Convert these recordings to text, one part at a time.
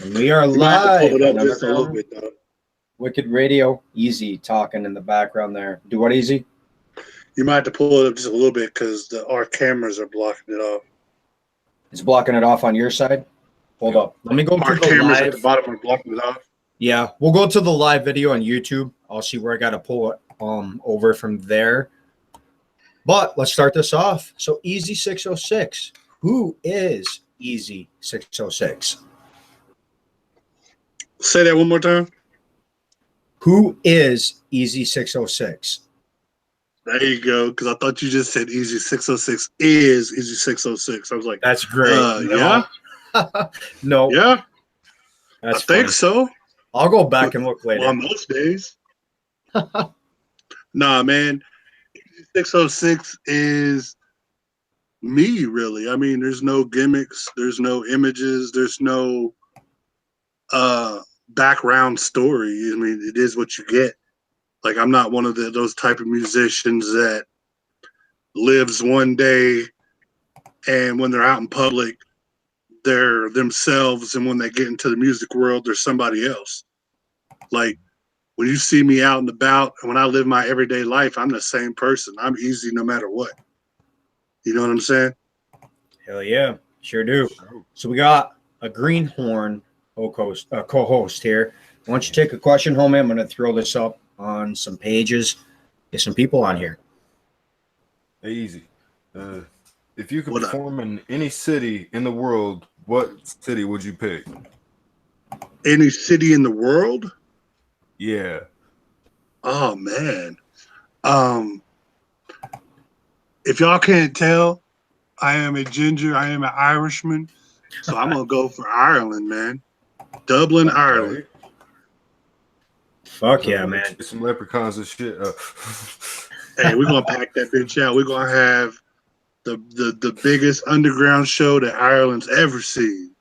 And we are You might have to live. pull it up just a little bit, though. Wicked Radio, Easy talking in the background there. Do what, Easy? You might have to pull it up just a little bit because our cameras are blocking it off. It's blocking it off on your side? Hold up. Let me go to Our the cameras live. at the bottom are blocking it off. Yeah, we'll go to the live video on YouTube. I'll see where I got to pull it over from there. But let's start this off. So Easy 606. Who is Easy 606? Say that one more time. Who is Easy 606? There you go. Because I thought you just said Easy 606 is Easy 606. I was like, that's great. Yeah. No. Yeah. That's I think so. I'll go back and look later. On most days. Nah, man. 606 is me, really. I mean, there's no gimmicks. There's no images. There's no background story. I mean, it is what you get. Like, I'm not one of those type of musicians that lives one day and when they're out in public, they're themselves, and when they get into the music world, they're somebody else. Like, when you see me out and about, and when I live my everyday life, I'm the same person. I'm easy no matter what. You know what I'm saying? Hell yeah, sure do. So we got a greenhorn co-host here. Why don't you take a question, homie? I'm going to throw this up on some pages, get some people on here. Hey, Easy. If you could perform in any city in the world, what city would you pick? Any city in the world? Yeah. Oh, man. If y'all can't tell, I am a ginger. I am an Irishman. So I'm going to go for Ireland, man. Dublin, Okay. Ireland. Fuck yeah, man. Get some leprechauns and shit. Hey, we're going to pack that bitch out. We're going to have the biggest underground show that Ireland's ever seen.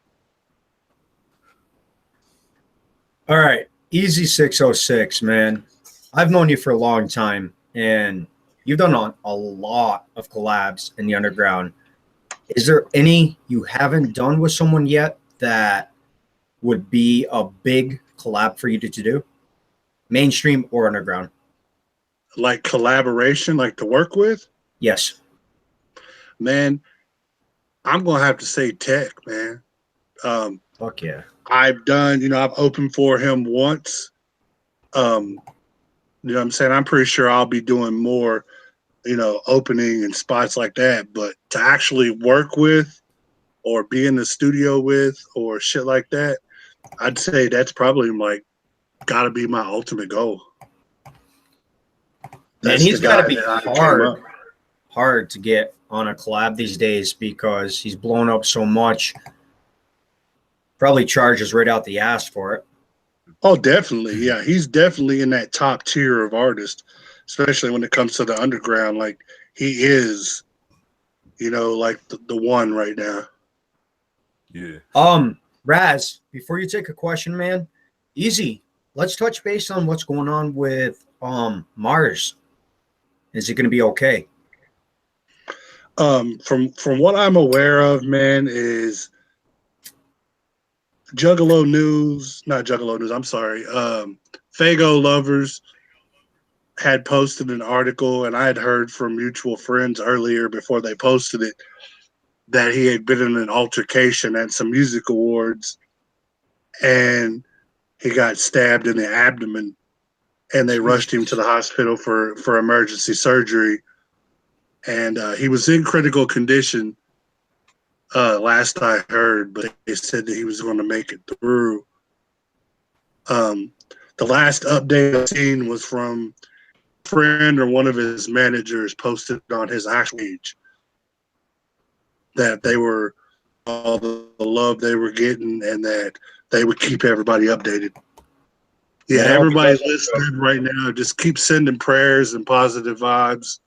All right. Easy 606, man. I've known you for a long time, and you've done a lot of collabs in the underground. Is there any you haven't done with someone yet that would be a big collab for you to do? Mainstream or underground? Like collaboration, like to work with? Yes. Man, I'm going to have to say Tech, man. Fuck yeah. I've opened for him once. You know what I'm saying? I'm pretty sure I'll be doing more, opening and spots like that. But to actually work with or be in the studio with or shit like that, I'd say that's probably got to be my ultimate goal. And he's got to be hard to get on a collab these days because he's blown up so much. Probably charges right out the ass for it. Oh, definitely. Yeah, he's definitely in that top tier of artists, especially when it comes to the underground. Like, he is, like the one right now. Yeah. Raz, before you take a question, man, Easy, let's touch base on what's going on with Mars. Is it going to be okay? From what I'm aware of, man, is Juggalo News, not Juggalo News, I'm sorry. Fago Lovers had posted an article, and I had heard from mutual friends earlier before they posted it that he had been in an altercation at some music awards, and he got stabbed in the abdomen, and they rushed him to the hospital for emergency surgery. And he was in critical condition last I heard, but they said that he was going to make it through. The last update I've seen was from a friend or one of his managers posted on his actual page that they were all the love they were getting and that they would keep everybody updated. Yeah, everybody's listening right now. Just keep sending prayers and positive vibes.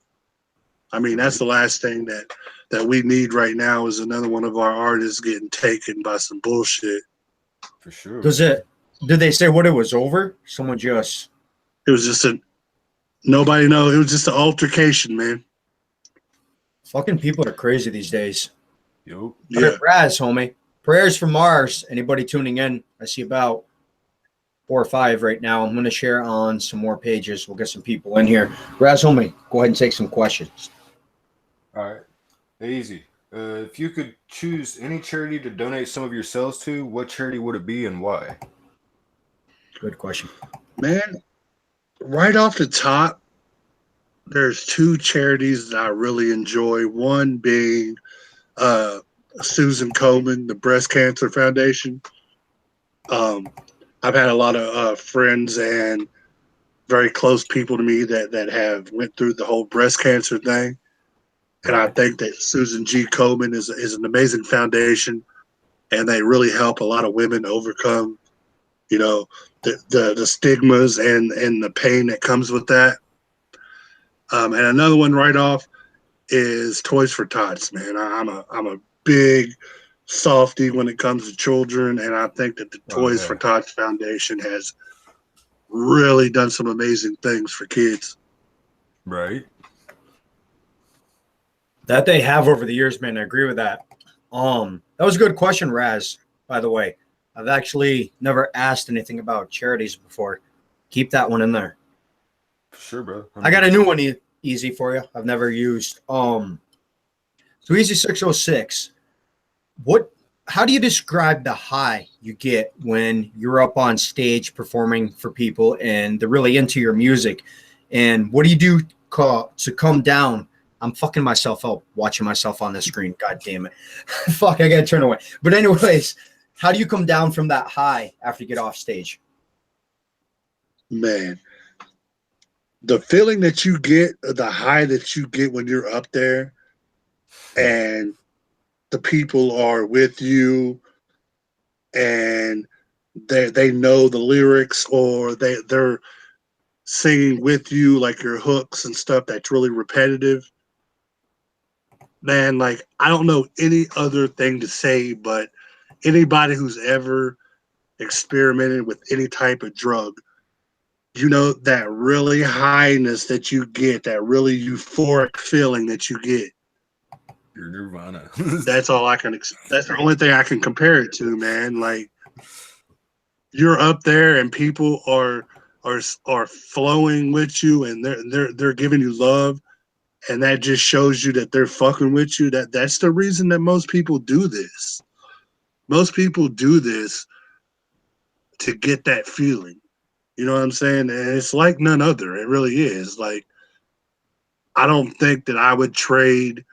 I mean, that's the last thing that we need right now is another one of our artists getting taken by some bullshit. For sure. Did they say what it was over? Someone just... It was just nobody knows. It was just an altercation, man. Fucking people are crazy these days. Yo. Yeah. Raz, homie, Prayers from Mars. Anybody tuning in? I see about 4 or 5 right now. I'm going to share on some more pages. We'll get some people in here. Raz, homie, go ahead and take some questions. All right. Easy. If you could choose any charity to donate some of your sales to, what charity would it be and why? Good question. Man, right off the top, there's 2 charities that I really enjoy. One being Susan Komen, the Breast Cancer Foundation. I've had a lot of friends and very close people to me that have went through the whole breast cancer thing. And I think that Susan G. Komen is an amazing foundation, and they really help a lot of women overcome, the stigmas and the pain that comes with that. And another one right off is Toys for Tots, man. I'm a big softy when it comes to children, and I think that the Toys for Tots Foundation has really done some amazing things for kids. Right. That they have over the years, man. I agree with that. That was a good question, Raz, by the way. I've actually never asked anything about charities before. Keep that one in there. Sure, bro. I got a new one easy for you. I've never used. So Easy 606. How do you describe the high you get when you're up on stage performing for people and they're really into your music? And what do you do to come down? I'm fucking myself up watching myself on the screen. God damn it. Fuck, I gotta turn away. But anyways, how do you come down from that high after you get off stage? Man, the feeling that you get, the high that you get when you're up there and the people are with you and they know the lyrics, or they're singing with you, like your hooks and stuff that's really repetitive. Man, like, I don't know any other thing to say, but anybody who's ever experimented with any type of drug, that really highness that you get, that really euphoric feeling that you get. Your nirvana. That's all I can. That's the only thing I can compare it to, man. Like, you're up there and people are flowing with you, and they're giving you love, and that just shows you that they're fucking with you. That's the reason that most people do this. Most people do this to get that feeling. You know what I'm saying? And it's like none other. It really is. Like, I don't think that I would trade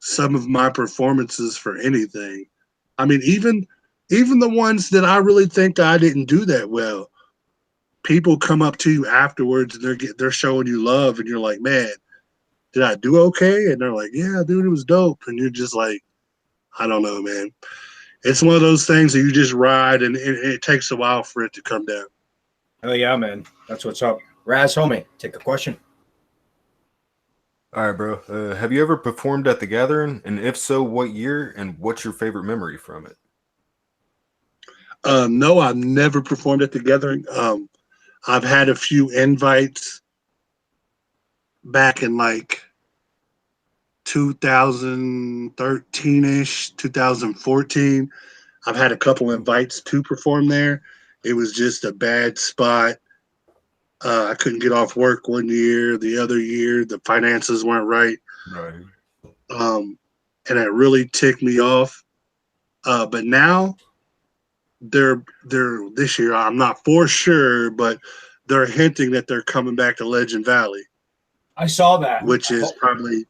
some of my performances for anything. I mean, even the ones that I really think I didn't do that well, people come up to you afterwards and they're showing you love, and you're like, man, did I do okay? And they're like, yeah, dude, it was dope. And you're just like, I don't know, man. It's one of those things that you just ride, and it takes a while for it to come down. Oh yeah, man. That's what's up. Raz, homie, take a question. All right, bro. Have you ever performed at the Gathering? And if so, what year? And what's your favorite memory from it? No, I've never performed at the Gathering. I've had a few invites back in like 2013-ish, 2014. I've had a couple invites to perform there. It was just a bad spot. I couldn't get off work one year. The other year, the finances weren't right. Right. And it really ticked me off. But now they're this year, I'm not for sure, but they're hinting that they're coming back to Legend Valley. I saw that. Which is probably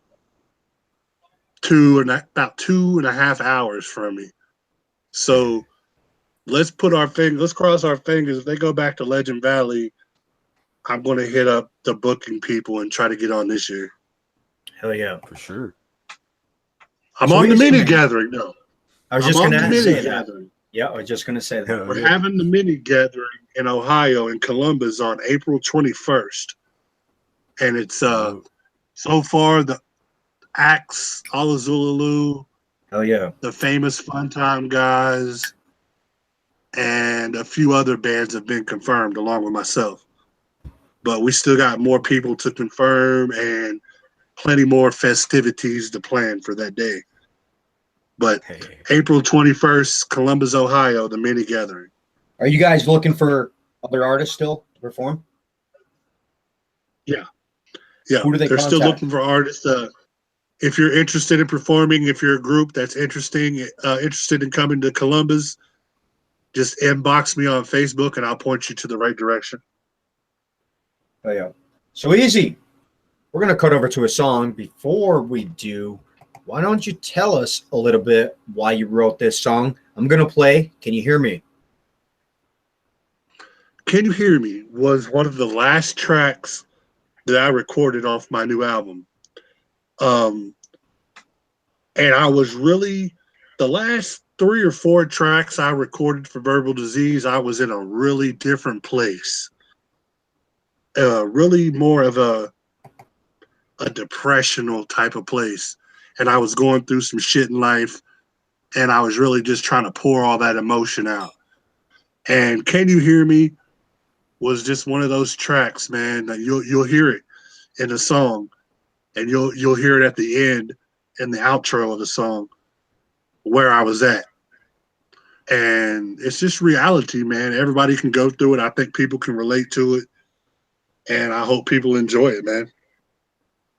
about 2.5 hours from me. So let's cross our fingers. If they go back to Legend Valley, I'm going to hit up the booking people and try to get on this year. Hell yeah. For sure. I'm on the mini gathering, though. I was just going to say that. Gathering. Yeah, I was just going to say that. We're having the mini gathering in Ohio, in Columbus, on April 21st. And it's so far the Axe, Alazulalu, hell yeah, the famous Fun Time guys, and a few other bands have been confirmed along with myself. But we still got more people to confirm and plenty more festivities to plan for that day. But Hey. April 21st, Columbus, Ohio, the mini gathering. Are you guys looking for other artists still to perform? Yeah, Who do they they're still contact? looking for artists. If you're interested in performing, if you're a group that's interested in coming to Columbus, just inbox me on Facebook and I'll point you to the right direction. Oh, yeah. So easy. We're going to cut over to a song. Before we do, why don't you tell us a little bit why you wrote this song? I'm going to play. Can you hear me? Can You Hear Me was one of the last tracks that I recorded off my new album. And I was really, the last 3 or 4 tracks I recorded for Verbal Disease, I was in a really different place. Really more of a depressional type of place. And I was going through some shit in life, and I was really just trying to pour all that emotion out. And Can You Hear Me was just one of those tracks, man, that you'll hear it in the song, and you'll hear it at the end in the outro of the song where I was at. And it's just reality, man. Everybody can go through it. I think people can relate to it, and I hope people enjoy it, man.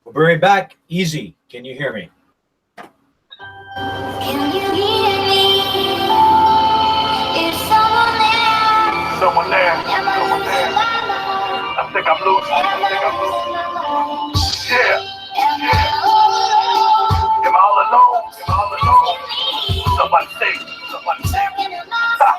We'll be right back. Easy. Can you hear me? Can you hear me? Is someone there? Someone there. Am I Someone losing there. my mind? I think I'm losing. Am I I think I'm losing losing. my mind? Yeah. Am I all alone? Am I all alone? Am I all alone? Me, Somebody save me. Somebody save me. talking to myself,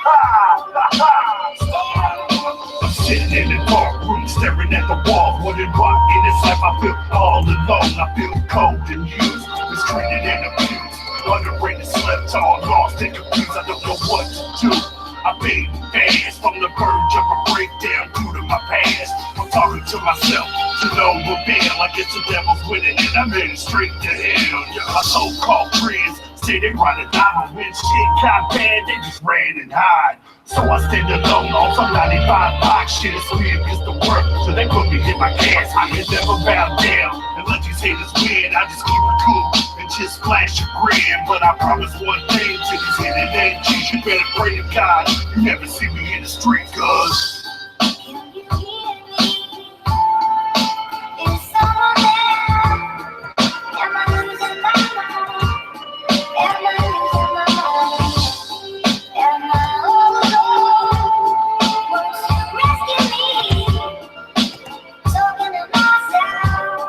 I'm sitting in the dark room, staring at the wall, wondering why in this life I feel all alone. I feel cold and used, mistreated and abused, underrated, slept on, lost and confused. I don't know what to do. I've been fast from the verge of a breakdown due to my past. I'm talking to myself to no avail. I guess the devil's winning and I'm headed straight to hell. Yeah, my so-called friends say they ride or die. When shit got bad, they just ran and hide. So I stand alone on some 95 box shit. It's me against the world, so they put me in my gas. I can never bow down and let these haters win. I just keep it cool and just flash a grin. But I promise one thing to these hidden AGs, you better pray to God you never see me in the street, cuz. can you hear me? Is someone there? Am I losing my mind? Am I losing my mind? Am I all alone? Won't you rescue me? Talking to myself,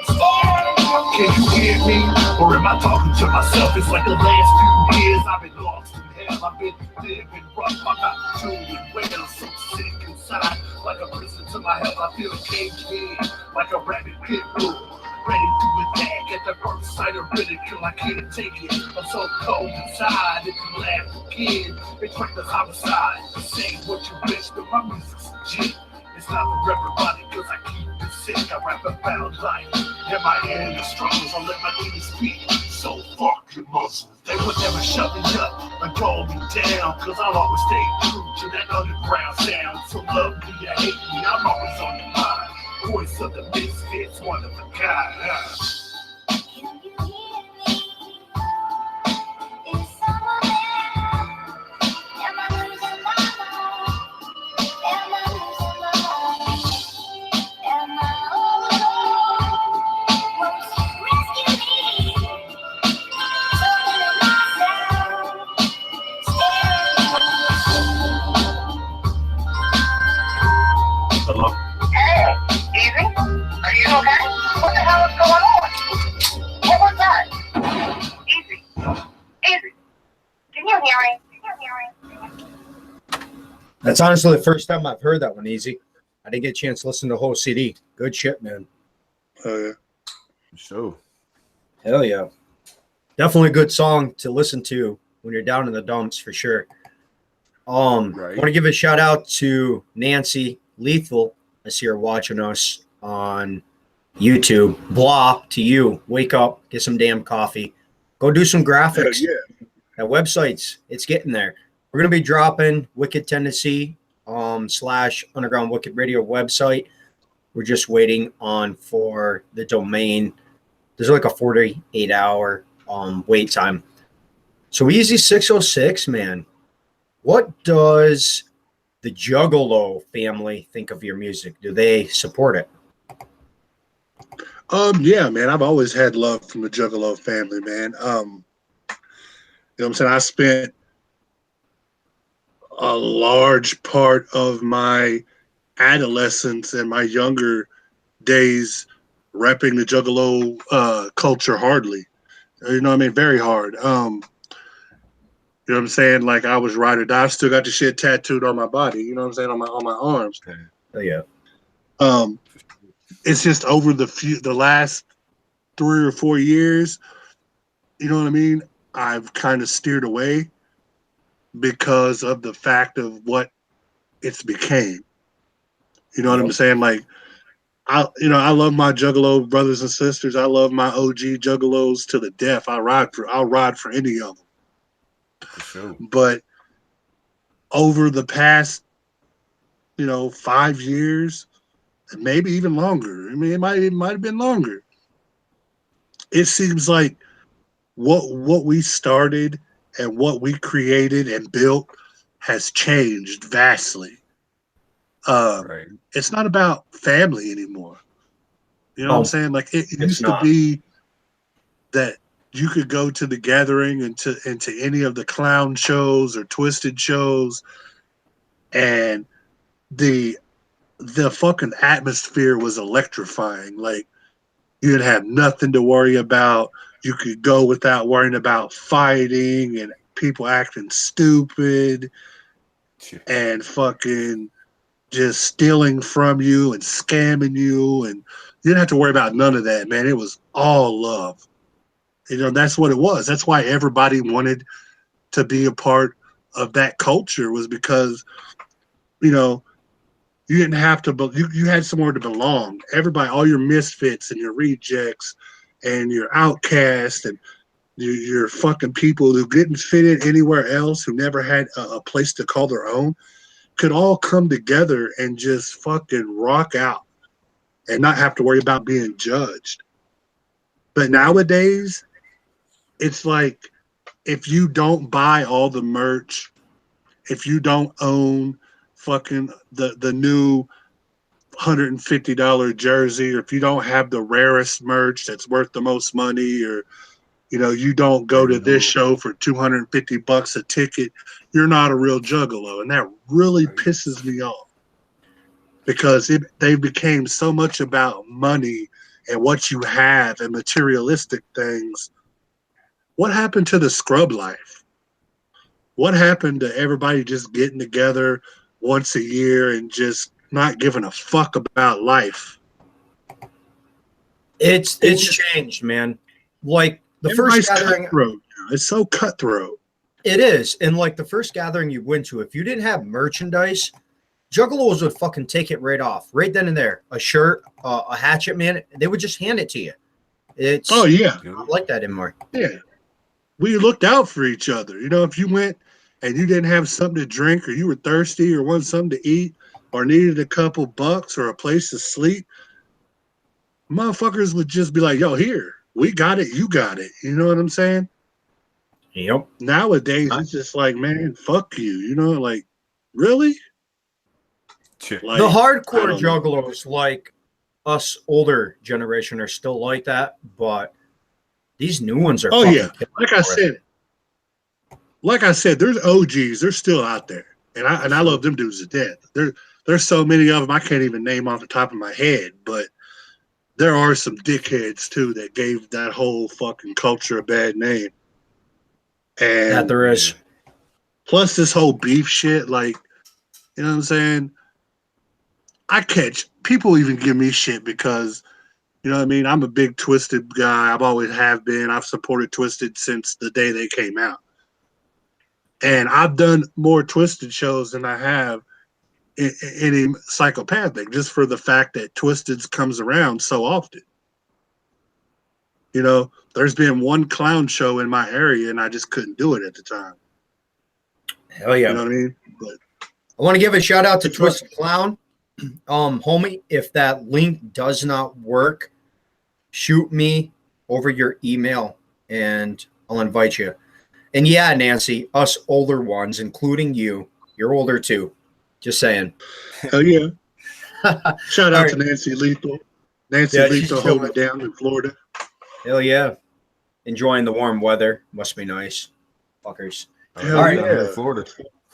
staring at Can you hear me? Or am I talking to myself? It's like the last few years I've been lost in hell. I've been living rough. I'm not doing well. So sick inside, like a prison to my health. I feel caged in, like a rabid pit bull, ready to attack at the first sight of ridicule. I can't take it. I'm so cold inside. If you laugh again, expect the homicide. Say what you wish, but my music's legit. It's not for everybody, cause I keep it sick. I rap about life. Am I in the struggles? I let my knees speak. So fuck your muscles. They would never shut me up and call me down, cause I'll always stay true to that underground sound. So love me or hate me, I'm always on your mind. Voice of the misfits, one of a kind. Can you hear me? Is someone there? Am I losing my mind? Am I losing my mind? Am I all alone? Won't you rescue me? Talking to myself, Hello? Hey, Easy? Are you okay? What the hell is going on? What was that? Easy. Easy. Can you hear me? Can you hear me? That's honestly the first time I've heard that one, Easy. I didn't get a chance to listen to the whole CD. Good shit, man. Oh, yeah. Show. Hell yeah. Definitely a good song to listen to when you're down in the dumps for sure. Right. I want to give a shout out to Nancy Lethal. I see her watching us on YouTube. Blah to you. Wake up, get some damn coffee. Go do some graphics. Hell yeah. At websites. It's getting there. We're gonna be dropping Wicked Tennessee / Underground Wicked Radio website. We're just waiting on for the domain. There's like a 48-hour wait time. So Easy 606, man. What does the Juggalo family think of your music? Do they support it? Yeah, man. I've always had love from the Juggalo family, man. You know what I'm saying? I spent a large part of my adolescence and my younger days repping the Juggalo culture hardly. You know what I mean? Very hard. You know what I'm saying? Like I was ride or die. I still got the shit tattooed on my body. You know what I'm saying? On my arms. Okay. Oh, yeah. It's just over the last 3 or 4 years. You know what I mean? I've kind of steered away because of the fact of what it's became. You know what I'm saying? Like I love my Juggalo brothers and sisters. I love my OG Juggalos to the death. I'll ride for any of them. For sure. But over the past, 5 years, maybe even longer. I mean, it might have been longer. It seems like what we started and what we created and built has changed vastly. Right. It's not about family anymore. You know what I'm saying? Like it used to not. be that you could go to the gathering and into any of the clown shows or twisted shows, and the fucking atmosphere was electrifying. Like you didn't have nothing to worry about. You could go without worrying about fighting and people acting stupid and fucking just stealing from you and scamming you, and you didn't have to worry about none of that, man. It was all love. That's what it was. That's why everybody wanted to be a part of that culture, was because, you didn't have to, you had somewhere to belong. Everybody, all your misfits and your rejects and your outcasts and your fucking people who didn't fit in anywhere else, who never had a place to call their own, could all come together and just fucking rock out and not have to worry about being judged. But nowadays, it's like if you don't buy all the merch, if you don't own fucking the new $150 jersey, or if you don't have the rarest merch that's worth the most money, or you don't go to this show for $250 a ticket, you're not a real Juggalo. And that really pisses me off, because they became so much about money and what you have and materialistic things. What happened to the scrub life? What happened to everybody just getting together once a year and just not giving a fuck about life? It's changed, man. Like the Everybody's first gathering, cutthroat now. It's so cutthroat. it is. And like the first gathering you went to, if you didn't have merchandise, Juggalos would fucking take it right off, right then and there. A shirt, a hatchet, man, they would just hand it to you. It's not like that anymore. Yeah. We looked out for each other. If you went and you didn't have something to drink, or you were thirsty, or wanted something to eat, or needed a couple bucks or a place to sleep, motherfuckers would just be like, yo, here, we got it, you got it. You know what I'm saying? Yep. Nowadays, it's just like, man, fuck you. Like, really? Like, the hardcore Juggalos, like us older generation, are still like that, but these new ones are like I said, there's OGs, they're still out there. And I love them dudes to death. There's so many of them I can't even name off the top of my head, but there are some dickheads too that gave that whole fucking culture a bad name. And that there is. Plus this whole beef shit, like, you know what I'm saying? I catch people even give me shit because, you know what I mean? I'm a big Twisted guy. I've always have been. I've supported Twisted since the day they came out. And I've done more Twisted shows than I have any Psychopathic, just for the fact that Twisted comes around so often. There's been one clown show in my area and I just couldn't do it at the time. Hell yeah. You know what I mean? But I want to give a shout out to Twisted Clown. Homie, if that link does not work, shoot me over your email and I'll invite you. And yeah, Nancy, us older ones, including you, you're older too. Just saying. Hell yeah. Shout out All to right. Nancy Lethal. Nancy Yeah, she's Lethal holding it down in Florida. Hell yeah. Enjoying the warm weather. Must be nice. Fuckers. Hell All right. Down here in yeah. Florida.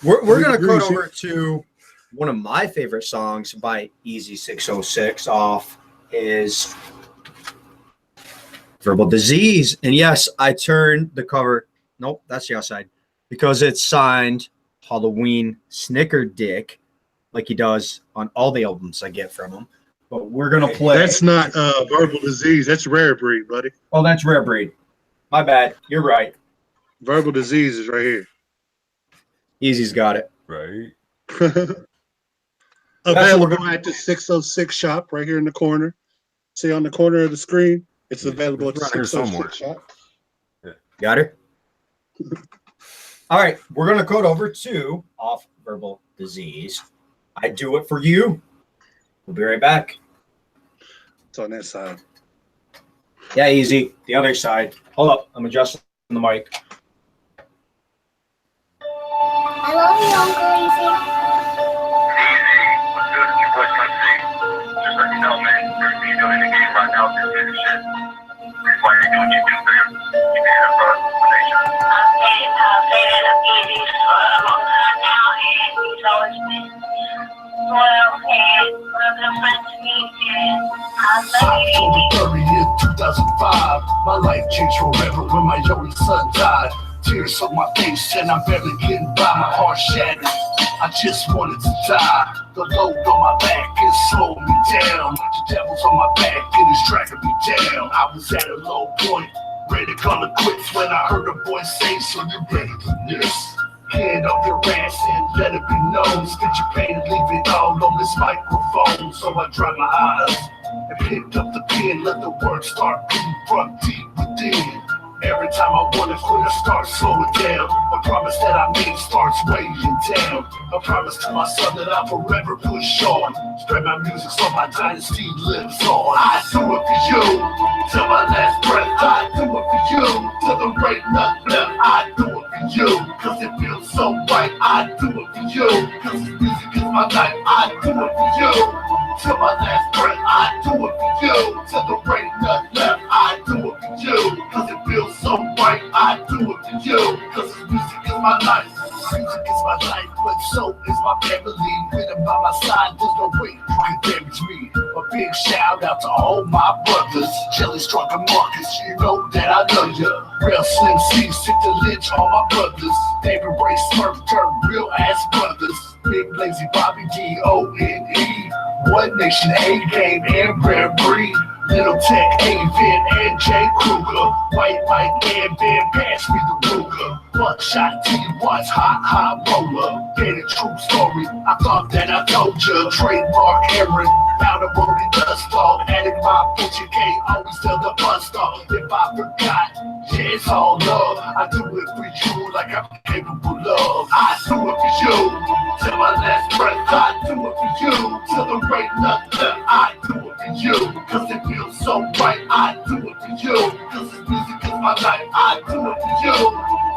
We're going to cut Breezy. over to one of my favorite songs by Easy 606 off is Verbal Disease. And yes, I turned the cover. Nope, that's the outside. Because it's signed Halloween Snicker Dick, like he does on all the albums I get from him. But we're going to play. That's not Verbal Disease. That's Rare Breed, buddy. Oh, that's Rare Breed. My bad. You're right. Verbal Disease is right here. Easy's got it. Right. Available at the 606 shop right here in the corner. See on the corner of the screen? It's available at the It's right here 606 shop. Got her? All right. We're going to code over to Off Verbal Disease. I Do It For You. We'll be right back. It's on that side. Yeah, Easy. The other side. Hold up. I'm adjusting the mic. I love you, Uncle Easy. What's good? It's your boy Country. Just let you know, man. Everything you're doing in the game right now is good as shit. That's why you're doing what you do, man. You did it, bro. I've been up easy for a long time now, and he's always been loyal and one of the friends to me, and I love you, October Easy. 30th, 2005. My life changed forever when my youngest son died. Tears on my face and I'm barely getting by. My heart shattered. I just wanted to die. The load on my back is slowing me down. The devil's on my back and it's dragging me down. I was at a low point, ready to call it quits when I heard a voice say, "So you ready for this? Hand up your ass and let it be known. Spit your pain and leave it all on this microphone." So I dried my eyes and picked up the pen. Let the words start beating from deep within. Every time I wanna quit, I start slowing down. A promise that I made starts weighing down. A promise to my son that I'll forever push on. Spread my music so my dynasty lives on. I do it for you, till my last breath. I do it for you, till the rain not left. I do it for you, cause it feels so right. I do it for you, cause this music is my life. I do it for you, till my last breath. I do it for you, till the rain not left. I do it for you, cause it feels so right. I do it for you, cause this music is my life. Music is my life, but so is my family. With them by my side, there's no way you can damage me. A big shout out to all my brothers, Jelly, Strong, and Marcus. You know that I love you. Real Slim C, Sick to Lynch, all my brothers. David Ray, Smurf, Turk, real ass brothers. Big Lazy Bobby, D-O-N-E. One Nation, A-Game, and Rare Breed. Little Tech, A-Vin, and Jay Kruger. White Mike, and Ben, pass me the Ruger. Buckshot, T-Watch, hot roller. Get a true story, I thought that I told you. Trademark Aaron, found a rolling dust dog. Added my butcher, can't always tell the bus stop. If I forgot, yeah, it's all love. I do it for you like I'm capable of. I do it for you, till my last breath. I do it for you, till the rain not left. I do it for you, cause it feels so right. I do it for you, cause this music is my life. I do it for you,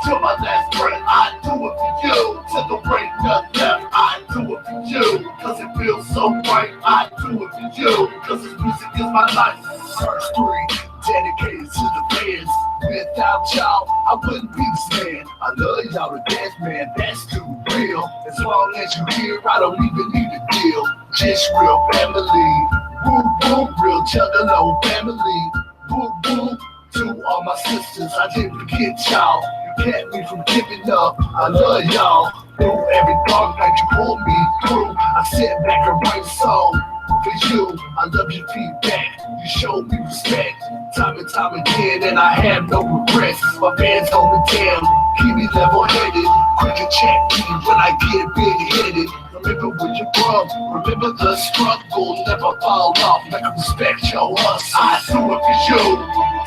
till my last breath. I do it for you, till the rain not left. I do it for you, cause it feels so right. I do it for you, cause this music is my life. Verse 3, dedicated to the fans. Without y'all, I wouldn't be this man. I love y'all to death, man, that's too real. As long as you here, I don't even need a deal. Just real family. Woo woo, real juggalo family. Woo woo, to all my sisters, I didn't forget y'all. You kept me from giving up, I love y'all. Through every dark night you pulled me through, I sit back and write a song. For you, I love your feedback. You showed me respect, time and time again, and I have no regrets. My fans hold me down, keep me level-headed. Quick to check me when I get big-headed. Remember where you're from, remember the struggle. Never fall off, like I respect your hustle. I do it for you,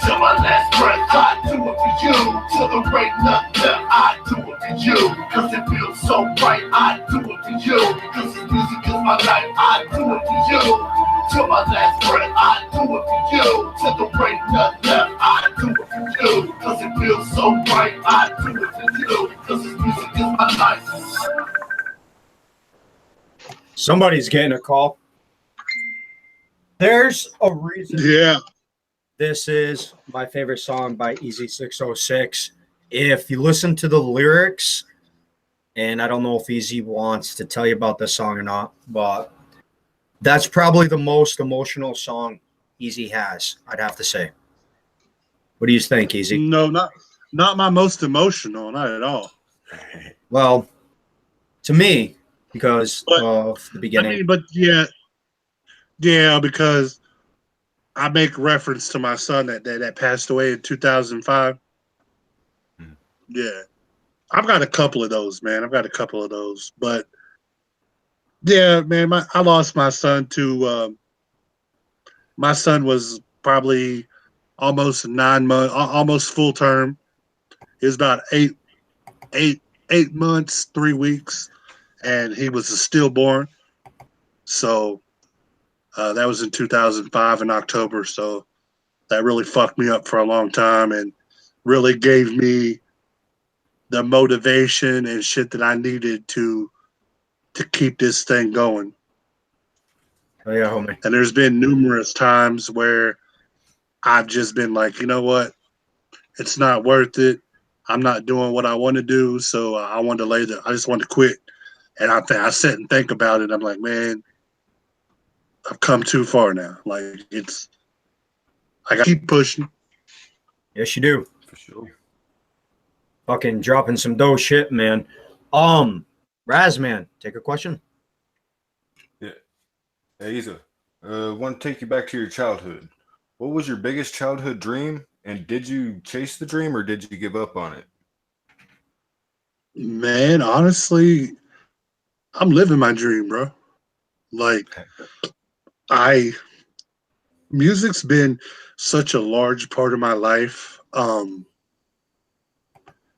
till my last breath. I do it for you, till the rain not left. I do it for you, cause it feels so right. I do it for you, cause this music is my life. I do it for you, Till my last breath, I do it for you. Till there ain't nothing left, I do it for you. Cause it feels so right, I do it for you. Cause this music is my life. Somebody's getting a call. There's a reason. Yeah. This is my favorite song by Easy 606. If you listen to the lyrics, and I don't know if Easy wants to tell you about this song or not, but that's probably the most emotional song Easy has, I'd have to say. What do you think, Easy? No, not my most emotional, not at all. Well, to me, because of the beginning. I mean, but yeah, because I make reference to my son that passed away in 2005. Yeah, I've got a couple of those, man. But yeah, man, I lost my son to. My son was probably almost 9 months, almost full term. He was about eight months, 3 weeks, and he was a stillborn. So that was in 2005 in October. So that really fucked me up for a long time and really gave me the motivation and shit that I needed to keep this thing going. Oh, yeah, homie. And there's been numerous times where I've just been like, you know what? It's not worth it. I'm not doing what I want to do. So I wanted to I just wanted to quit. And I sit and think about it. I'm like, man, I've come too far now. Like I got to keep pushing. Yes, you do. For sure. Fucking dropping some dough shit, man. Razman, take a question. Yeah. Hey, Isa, want to take you back to your childhood. What was your biggest childhood dream? And did you chase the dream or did you give up on it? Man, honestly, I'm living my dream, bro. Like music's been such a large part of my life.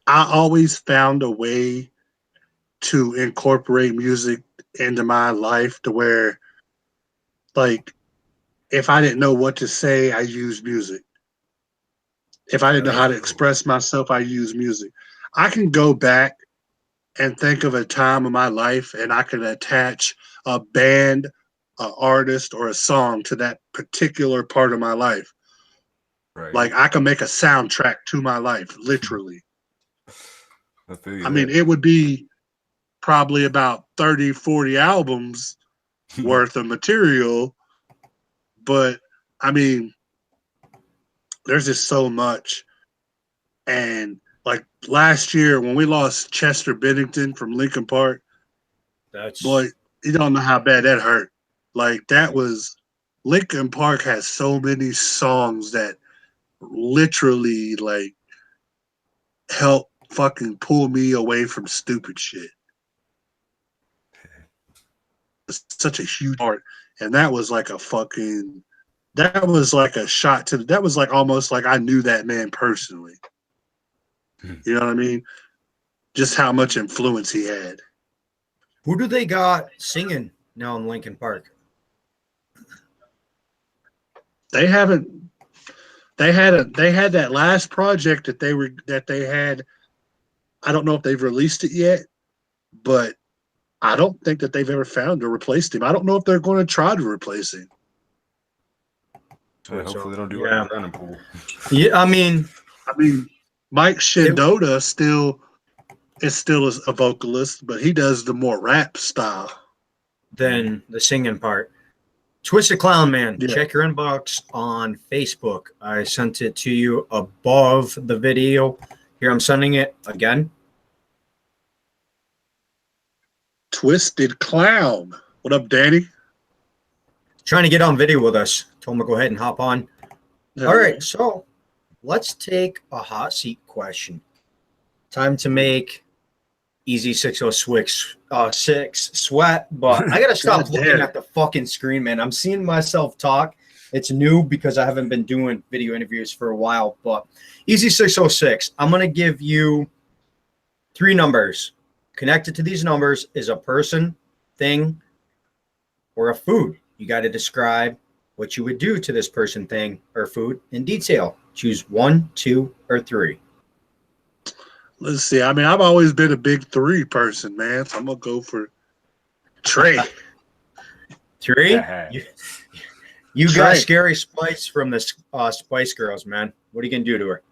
I always found a way to incorporate music into my life to where, like, if I didn't know what to say, I used music. If I didn't know how to express myself, I use music. I can go back and think of a time of my life and I can attach a band, an artist, or a song to that particular part of my life. Right. Like I can make a soundtrack to my life, literally. I mean, it would be probably about 30, 40 albums worth of material. But I mean, there's just so much. And like last year when we lost Chester Bennington from Linkin Park, boy, you don't know how bad that hurt. Like that was Linkin Park has so many songs that literally like help fucking pull me away from stupid shit. It's such a huge part. And that was like a fucking that was like a shot to that was like almost like I knew that man personally. You know what I mean? Just how much influence he had. Who do they got singing now in Linkin Park? They haven't. They had that last project that they had. I don't know if they've released it yet, but I don't think that they've ever found or replaced him. I don't know if they're going to try to replace him. Hopefully they don't do it running pool. Yeah, I mean, Mike Shinoda is still a vocalist, but he does the more rap style than the singing part. Twisted Clown Man, Yeah. Check your inbox on Facebook. I sent it to you above the video. Here, I'm sending it again. Twisted Clown. What up, Danny? Trying to get on video with us. Told him to go ahead and hop on. All right, so let's take a hot seat question. Time to make Easy 606 sweat, but I gotta stop looking at the fucking screen, man. I'm seeing myself talk. It's new because I haven't been doing video interviews for a while, but Easy 606, I'm gonna give you 3 numbers. Connected to these numbers is a person, thing, or a food. You got to describe what you would do to this person, thing, or food in detail. Choose 1, 2, or 3. Let's see. I mean, I've always been a big 3 person, man. So I'm gonna go for Trey. 3? You got Trey. Scary Spice from the Spice Girls, man. What are you gonna do to her?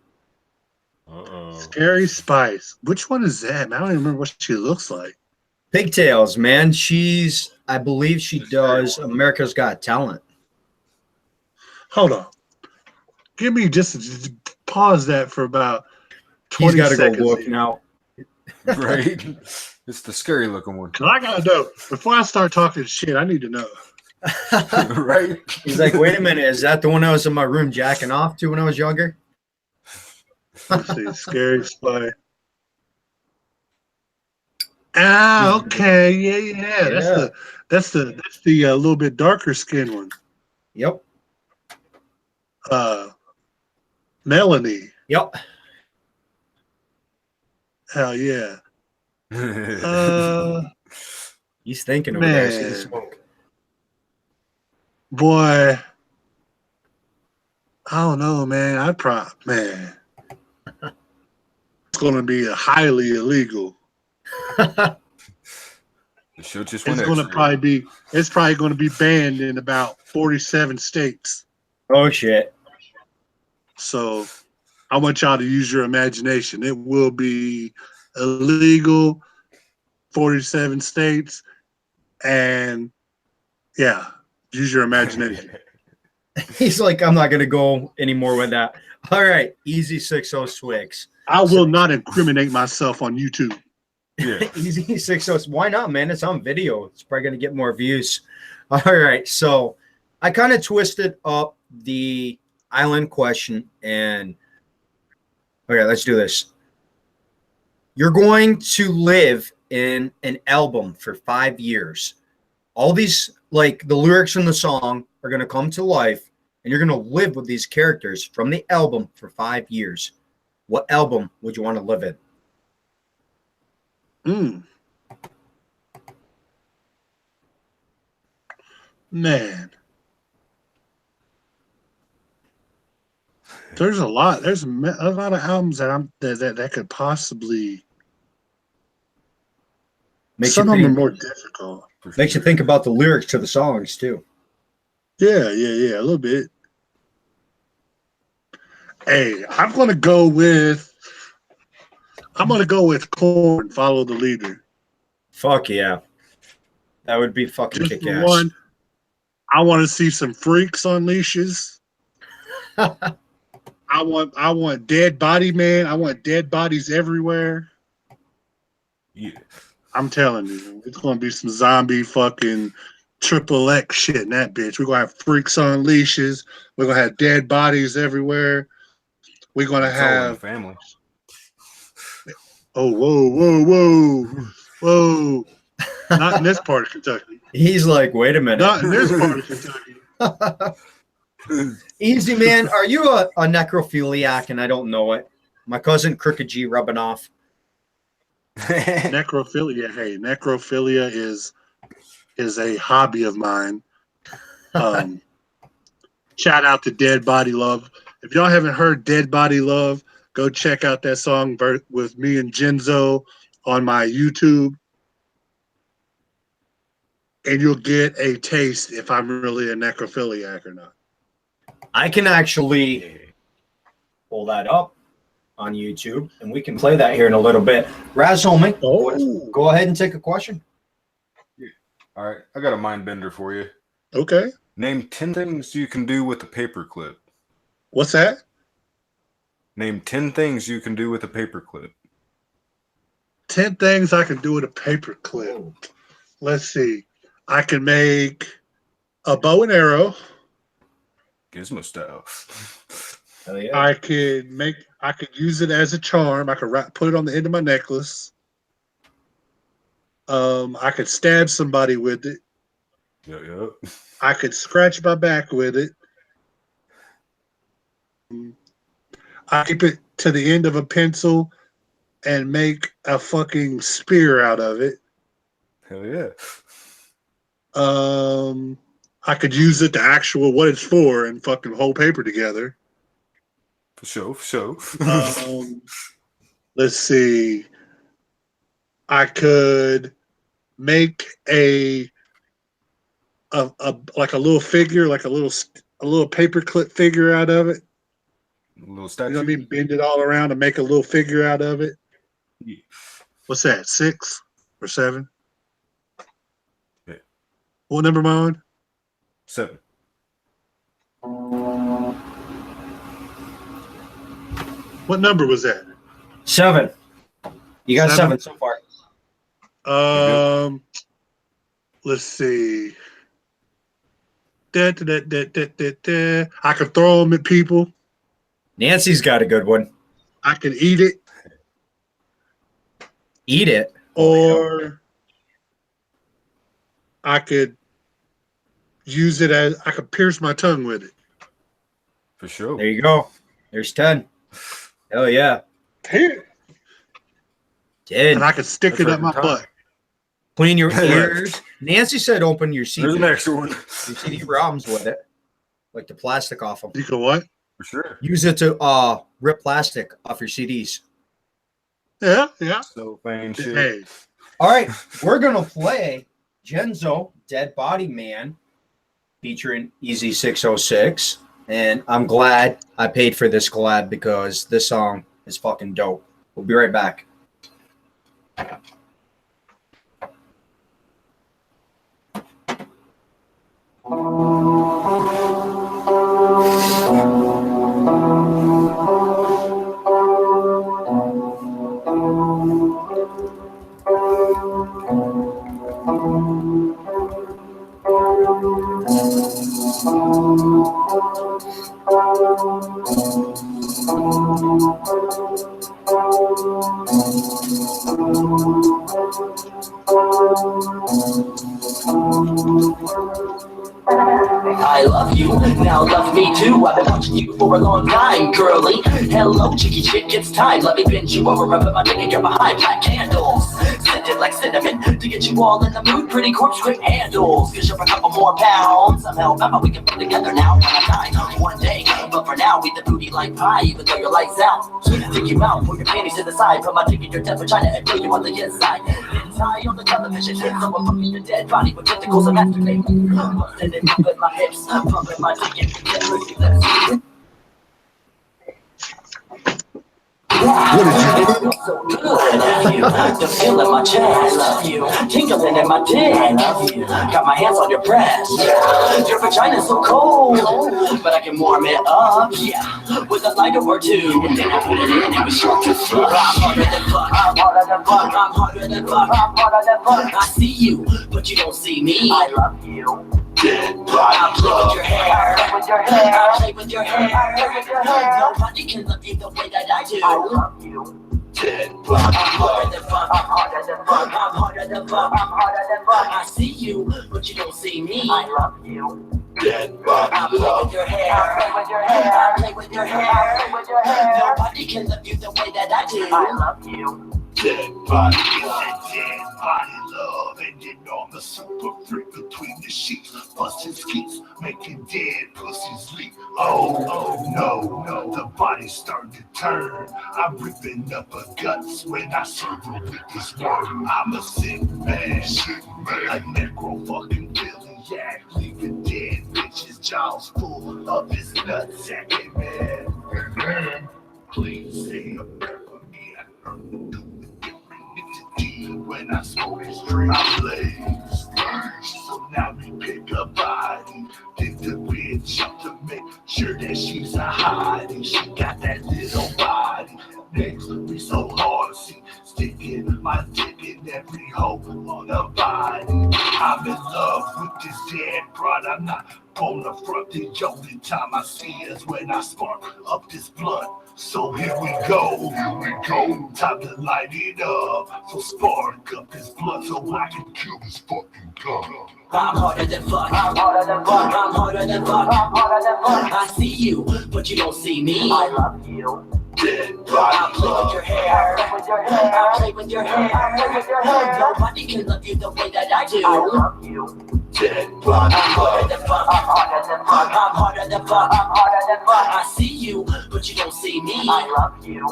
Scary Spice. Which one is that, man? I don't even remember what she looks like. Pigtails, man. I believe she does America's Got Talent. Hold on. Give me just pause that for about 20 He's got to go seconds. look now. Right? It's the scary looking one. 'Cause I gotta know. Before I start talking shit, I need to know. Right? He's like, wait a minute, is that the one I was in my room jacking off to when I was younger? Let's see. Scary Spice. Ah, okay. Yeah. That's the little bit darker skin one. Yep. Melanie. Yep. Hell yeah. He's thinking over there. See the Man. smoke. Boy. I don't know, man. Man. It's gonna be highly illegal. The show just went It's gonna extra. it's probably gonna be banned in about 47 states. Oh, shit. So I want y'all to use your imagination. It will be illegal, 47 states, and yeah, use your imagination. He's like, I'm not going to go anymore with that. All right. Easy 606. I will not incriminate myself on YouTube. Yeah. Easy 606. Why not, man? It's on video. It's probably going to get more views. All right. So I kind of twisted up the island question, and okay, let's do this. You're going to live in an album for 5 years. All these, like the lyrics in the song, are going to come to life, and you're going to live with these characters from the album for 5 years. What album would you want to live in? Man. There's a lot. There's a lot of albums that could possibly. Some of them are more difficult. Makes you think about the lyrics to the songs too. Yeah, a little bit. Hey, I'm gonna go with Korn. Follow the Leader. Fuck yeah, that would be fucking Just kick for ass. one, I want to see some freaks on leashes. I want dead body, man. I want dead bodies everywhere. Yeah. I'm telling you, it's gonna be some zombie fucking triple X shit in that bitch. We're gonna have freaks on leashes. We're gonna have dead bodies everywhere. We're gonna It's all in the have family. oh whoa. Not in this part of Kentucky. He's like, wait a minute. Not in this part of Kentucky. Easy, man. Are you a necrophiliac and I don't know it? My cousin Crooked G rubbing off. Necrophilia. Hey, necrophilia is a hobby of mine. Shout out to Dead Body Love. If y'all haven't heard Dead Body Love, go check out that song with me and Genzo on my YouTube. And you'll get a taste if I'm really a necrophiliac or not. I can actually pull that up on YouTube, and we can play that here in a little bit. Raz Holman, go ahead and take a question. All right, I got a mind bender for you. Okay. Name 10 things you can do with a paperclip. What's that? Name 10 things you can do with a paperclip. 10 things I can do with a paperclip. Let's see. I can make a bow and arrow. Gizmo style. Hell yeah. I could use it as a charm. I could put it on the end of my necklace. I could stab somebody with it. Yep. I could scratch my back with it. I keep it to the end of a pencil and make a fucking spear out of it. Hell yeah. I could use it, the actual what it's for, and fucking whole paper together. For sure, for sure. Let's see. I could make a like a little figure, like a little paper clip figure out of it. A little statue. You know what I mean? Bend it all around and make a little figure out of it. Yeah. What's that? 6 or 7? Yeah. What number am I on? 7. What number was that? 7. You got 7 7? so far. Let's see. I could throw them at people. Nancy's got a good one. I could eat it, Eat it. or I could use it as I could pierce my tongue with it. For sure. There you go. There's 10. Hell yeah. 10. 10. And I could stick That's it up my right. butt. Clean your ears. Nancy said open your There's an CD, extra one. your CD-ROMs with it. Like the plastic off them. You can what? For sure. Use it to rip plastic off your CDs. Yeah. So fine shit. Hey, All right. We're going to play Genzo, Dead Body Man, featuring Easy 606. And I'm glad I paid for this collab because this song is fucking dope. We'll be right back. I love you, now love me too. I've been watching you for a long time, girly. Hello, cheeky chick, it's time. Let me bend you over and put my dick in your behind. Black candles, scented like cinnamon, to get you all in the mood. Pretty corpse grip handles, cause you're for a couple more pounds. Somehow, remember we can put together now on a time, one day. But for now, eat the booty like pie, even though your lights out. Take you out, put your panties to the side, put my dick in your death vagina and put you on the inside. Then tie on the television, so I'm fucking your dead body with tentacles and masturbate. Busting it up with my hips, pumping my dick in your pussy lips. What did you do? So good, I love you. The feel in my chest, I love you. Tingling in my dick, I love you. Got my hands on your breast, yeah. Your vagina's so cold, but I can warm it up, yeah. With a lighter or two, and then I put it in and we start to fuck. I'm harder than fuck, I'm harder than fuck, I'm harder than fuck, I'm harder than fuck. I see you, but you don't see me. I love you. I play with your hair, I play with your hair. Nobody can love you the way that I do. I love you. I'm harder than fuck, I'm harder than fuck, I'm harder than fuck, I'm harder than fuck. I see you, but you don't see me. I love you. I play with your hair, I play with your hair. Nobody can love you the way that I do. I love you. Dead body, dead body love, ending on the super freak between the sheets, busting skeets, making dead pussies leak. Oh no, the body's starting to turn. I'm ripping up her guts when I serve her with this word. I'm a sick man, a necro fucking Billy-Yak, leaving dead bitches' jaws full of his nutsack. Man, please say a prayer for me. I earned to when I smoke his drink, I blaze. So now we pick a body, pick the bitch up to make sure that she's a hottie. She got that little body, makes me so hard to see. Sticking my dick in every hole on her body. I'm in love with this dead broad. I'm not on the front. The only time I see is when I spark up this blunt. So here we go, time to light it up. So spark up this blood so I can kill this fucking gun. I'm harder than fuck, I'm harder than fuck, I'm harder than fuck, I'm harder than fuck. I see you, but you don't see me. I love you. I'll play with your hair. I'll play with your hair. Nobody can love you the way that I do. I love you. I'm harder than fuck. I'm harder than fuck. I see you, but you don't see me. I love you.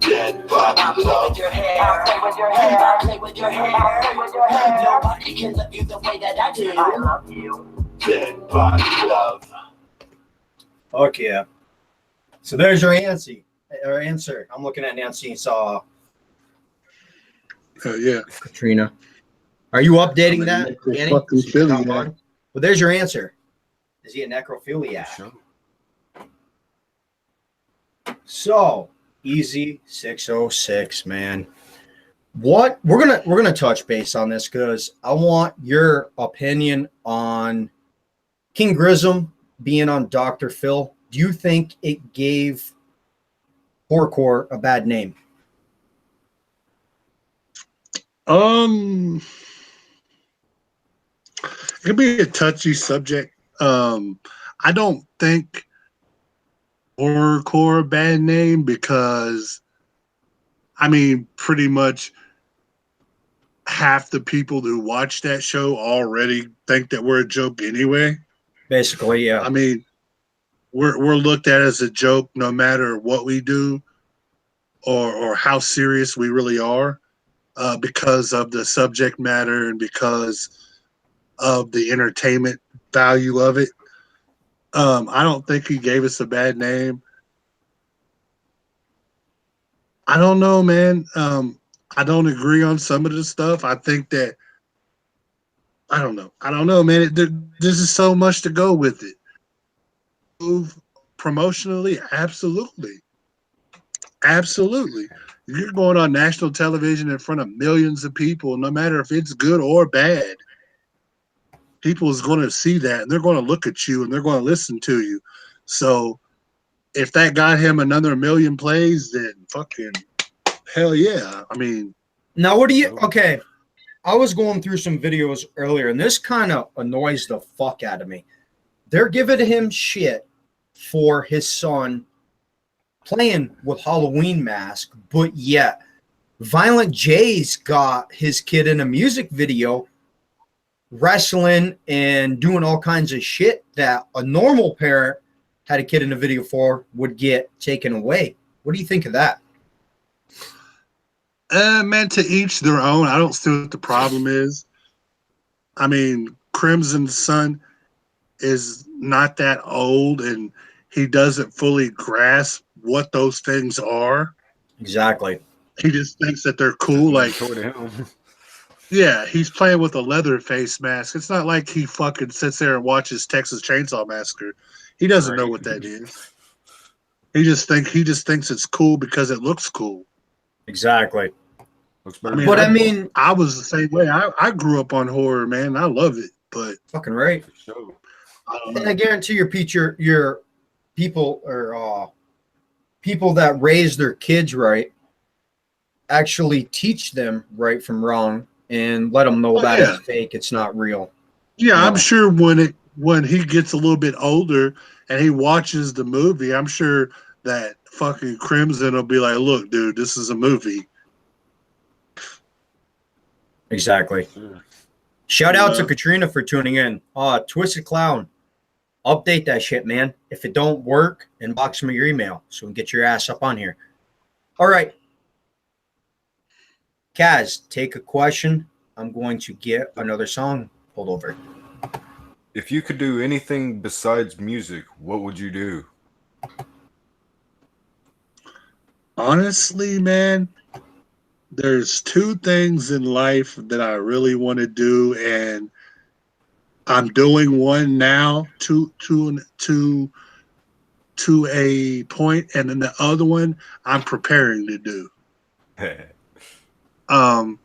I'll play with your hair. I'll play with your hair. Nobody can love you the way that I do. I love you. Dead body love. Fuck yeah. So there's your answer. I'm looking at Nancy Saw Yeah. Katrina. Are you updating I'm a that, Danny? necrophiliac. So you can hop on? Well, there's your answer. Is he a necrophiliac? Sure. So easy 606, man. What we're gonna touch base on this because I want your opinion on King Grism being on Dr. Phil. Do you think it gave horrorcore a bad name? It could be a touchy subject. I don't think horrorcore a bad name because, I mean, pretty much half the people who watch that show already think that we're a joke anyway. Basically, yeah. I mean, we're looked at as a joke no matter what we do or how serious we really are, because of the subject matter and because of the entertainment value of it. I don't think he gave us a bad name. I don't know, man. I don't agree on some of the stuff. I think that I don't know, man. There's just so much to go with it. Move promotionally, absolutely. You're going on national television in front of millions of people, no matter if it's good or bad. People is going to see that, and they're going to look at you, and they're going to listen to you. So, if that got him another million plays, then fucking hell yeah. I mean, Now, what do you? Okay, I was going through some videos earlier, and this kind of annoys the fuck out of me. They're giving him shit for his son playing with Halloween mask, but yet Violent J's got his kid in a music video wrestling and doing all kinds of shit that a normal parent had a kid in a video for would get taken away. What do you think of that? man, to each their own. I don't see what the problem is. I mean, Crimson's son is not that old, and he doesn't fully grasp what those things are. Exactly. He just thinks that they're cool. Like, Toward him. yeah, he's playing with a leather face mask. It's not like he fucking sits there and watches Texas Chainsaw Massacre. He doesn't know Right. what that is. He just thinks it's cool because it looks cool. Exactly. Looks better. I mean, But I mean, I was the same way. I grew up on horror, man. I love it, but fucking right. For sure. I don't And know. I guarantee your people or people that raise their kids right actually teach them right from wrong and let them know Oh, that yeah. it's fake, it's not real. Yeah, I'm No. sure when he gets a little bit older and he watches the movie, I'm sure that fucking Crimson will be like, "Look, dude, this is a movie." Exactly. Sure. Shout out to Yeah. Katrina for tuning in. Twisted Clown, update that shit, man. If it don't work, inbox me your email so we can get your ass up on here. All right. Kaz, take a question. I'm going to get another song pulled over. If you could do anything besides music, what would you do? Honestly, man, there's two things in life that I really want to do, and I'm doing one now to a point, and then the other one I'm preparing to do. I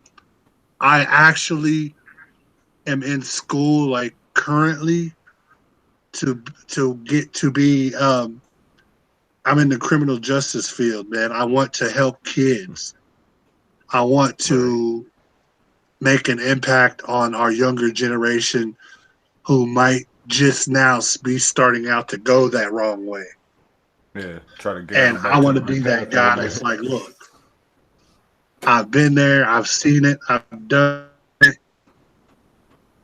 actually am in school, like currently, to get to be. I'm in the criminal justice field, man. I want to help kids. I want to make an impact on our younger generation who might just now be starting out to go that wrong way. Yeah, try to get And them back I to want the to be right that path a guy little that's bit. like, look, I've been there, I've seen it, I've done it.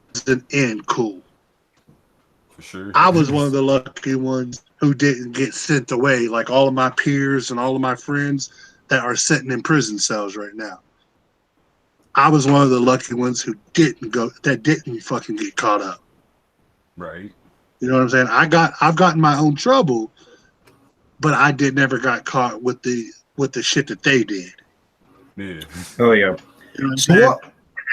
It's an end cool. For sure. I was one of the lucky ones who didn't get sent away, like all of my peers and all of my friends that are sitting in prison cells right now. I was one of the lucky ones who didn't fucking get caught up. Right. You know what I'm saying? I've gotten my own trouble, but I never got caught with the shit that they did. Yeah. Oh yeah. You know what I'm So saying?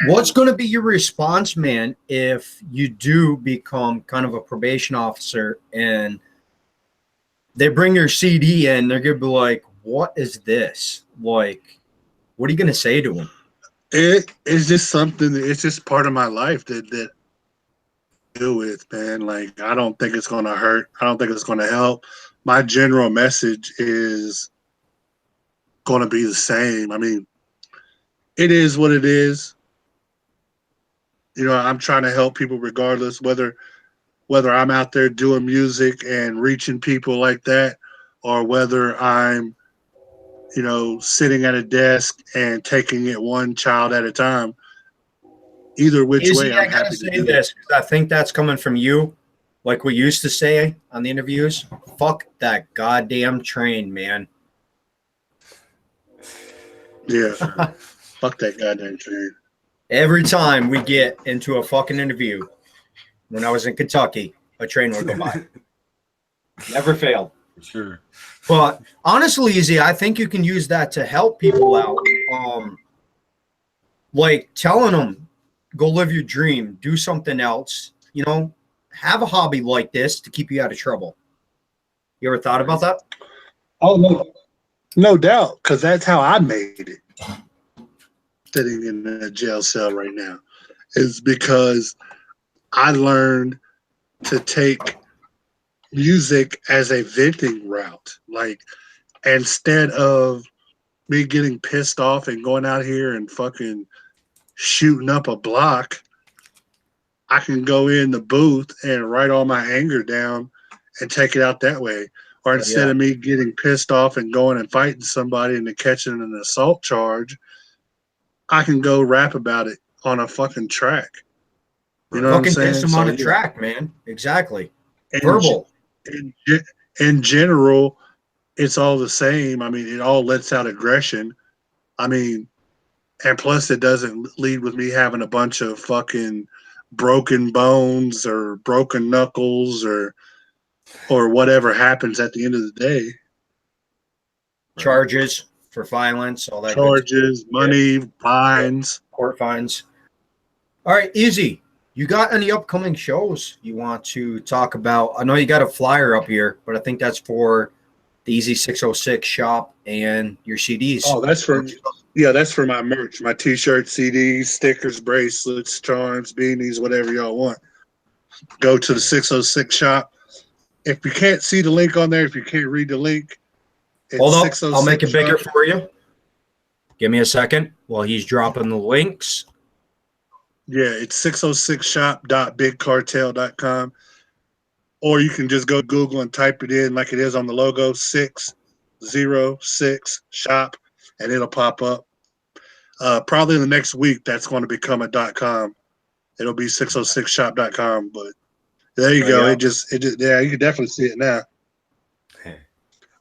what's going to be your response, man, if you do become kind of a probation officer and they bring your CD in? They're going to be like, "What is this? Like, what are you going to say to them?" It's just something. It's just part of my life that I deal with, man. Like I don't think it's gonna hurt. I don't think it's gonna help. My general message is gonna be the same. I mean, it is what it is. You know, I'm trying to help people regardless, whether I'm out there doing music and reaching people like that, or whether I'm, you know, sitting at a desk and taking it one child at a time. Either which way, Izzy, I I'm gotta happy to say do it. this because I think that's coming from you. Like we used to say on the interviews, fuck that goddamn train, man. Yeah, For sure. fuck that goddamn train. Every time we get into a fucking interview, when I was in Kentucky, a train would go by. Never failed. For sure. But honestly, Izzy, I think you can use that to help people out. Like telling them, go live your dream, do something else, you know, have a hobby like this to keep you out of trouble. You ever thought about that? Oh no doubt, because that's how I made it. Sitting in a jail cell right now is because I learned to take music as a venting route. Like instead of me getting pissed off and going out here and fucking shooting up a block, I can go in the booth and write all my anger down and take it out that way. Or instead of me getting pissed off and going and fighting somebody and then catching an assault charge, I can go rap about it on a fucking track. You know what I'm Fucking saying? diss them So on a yeah, track, man. Exactly. in, Verbal. in, in general, it's all the same. I mean, it all lets out aggression. I mean, and plus it doesn't lead with me having a bunch of fucking broken bones or broken knuckles or whatever happens at the end of the day. Charges for violence, all that good stuff. Charges, money, fines. Court fines. All right, Izzy. You got any upcoming shows you want to talk about? I know you got a flyer up here, but I think that's for the Easy 606 shop and your CDs. Oh, that's for my merch, my t-shirts, CDs, stickers, bracelets, charms, beanies, whatever y'all want. Go to the 606 shop. If you can't see the link on there, if you can't read the link, it's Hold up. 606 I'll make it bigger shop. for you. Give me a second while he's dropping the links. Yeah, it's 606shop.bigcartel.com. Or you can just go Google and type it in like it is on the logo, 606 shop, and it'll pop up. Probably in the next week, that's going to become a .com. It'll be 606shop.com, but there you go. Yeah. It just, yeah, you can definitely see it now.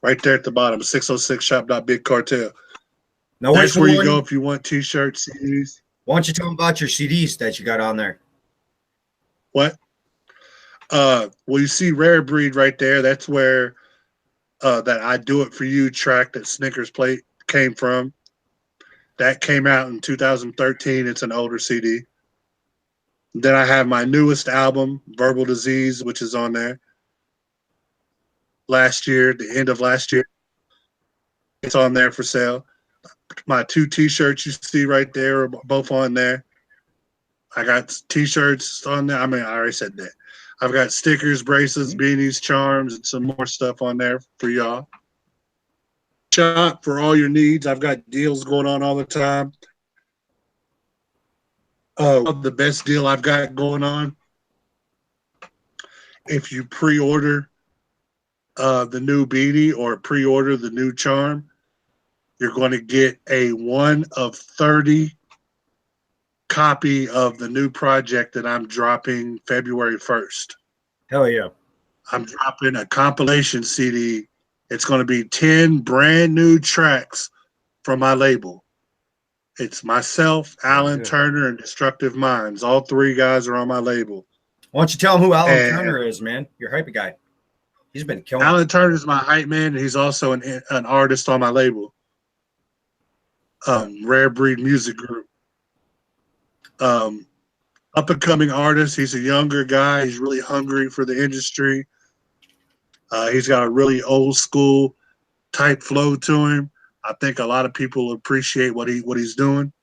Right there at the bottom, 606shop.bigcartel. Now, That's which where you one? go if you want t-shirts, CDs. Why don't you tell them about your CDs that you got on there? What? Well, you see Rare Breed right there. That's where that I Do It For You track that Snickers plate came from. That came out in 2013. It's an older CD. Then I have my newest album, Verbal Disease, which is on there. Last year, the end of last year. It's on there for sale. My 2 t-shirts you see right there are both on there. I got t-shirts on there. I mean, I already said that. I've got stickers, bracelets, beanies, charms, and some more stuff on there for y'all. Shop for all your needs. I've got deals going on all the time. The best deal I've got going on, if you pre-order the new beanie or pre-order the new charm, you're going to get a 1 of 30 copy of the new project that I'm dropping February 1st. Hell yeah. I'm dropping a compilation CD. It's going to be 10 brand new tracks from my label. It's myself, Alan Turner, and Destructive Minds. All 3 guys are on my label. Why don't you tell him who Alan And Turner is, man? Your hype guy. He's been killing Alan Turner is my hype man, and he's also an artist on my label. Rare Breed Music Group. Up and coming artist. He's a younger guy. He's really hungry for the industry. He's got a really old school type flow to him. I think a lot of people appreciate what he's doing.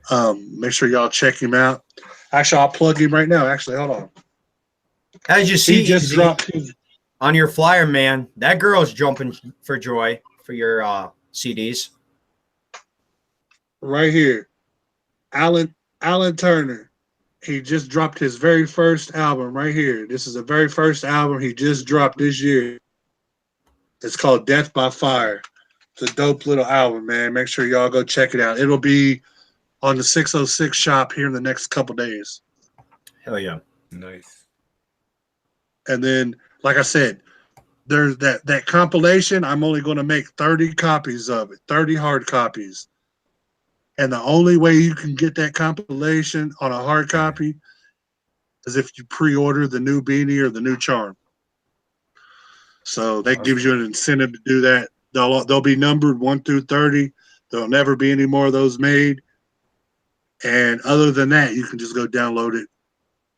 Make sure y'all check him out. Actually, I'll plug him right now. Actually, hold on. As you see, He just dropped his on your flyer, man, that girl's jumping for joy for your CDs. Right here. Alan Turner. He just dropped his very first album right here. This is the very first album he just dropped this year. It's called Death by Fire. It's a dope little album, man. Make sure y'all go check it out. It'll be on the 606 shop here in the next couple days. Hell yeah. Nice. And then, like I said, there's that compilation. I'm only going to make 30 copies of it, 30 hard copies. And the only way you can get that compilation on a hard copy is if you pre-order the new beanie or the new charm. So that gives you an incentive to do that. They'll be numbered 1 through 30. There'll never be any more of those made. And other than that, you can just go download it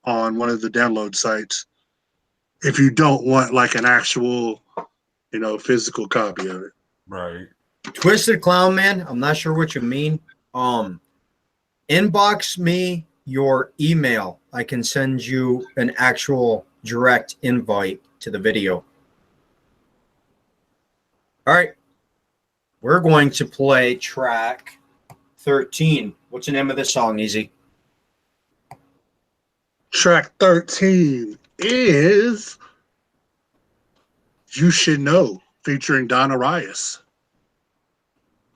on one of the download sites if you don't want like an actual, physical copy of it. Right. Twisted Clown, man, I'm not sure what you mean. Inbox me your email. I can send you an actual direct invite to the video. All right. We're going to play track 13. What's the name of this song, Easy? Track 13 is You Should Know, featuring Don Arias.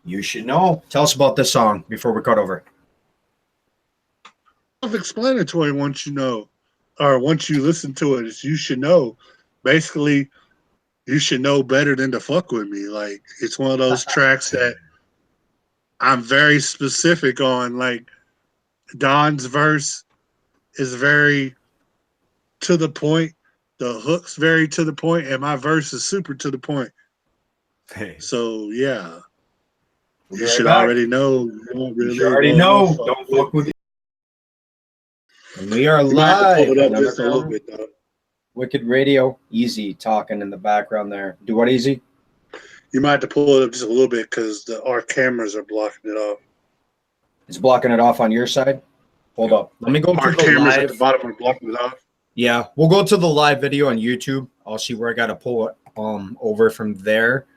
You should know. Tell us about this song before we cut over. Self-explanatory once you know, or once you listen to it, it's You Should Know. Basically, you should know better than to fuck with me. Like, it's one of those tracks that I'm very specific on. Like, Don's verse is very to the point. The hook's very to the point, and my verse is super to the point. Hey. So, yeah. You Right should back. already know. You don't really You already know. Don't fuck with me. And we are You might have to live. pull it up on just a little Underground bit, though. Wicked Radio. Easy talking in the background there. Do what, Easy? You might have to pull it up just a little bit because our cameras are blocking it off. It's blocking it off on your side. Hold up. Let me go to Our the cameras at the live. bottom are blocking it off. Yeah, we'll go to the live video on YouTube. I'll see where I got to pull it over from there.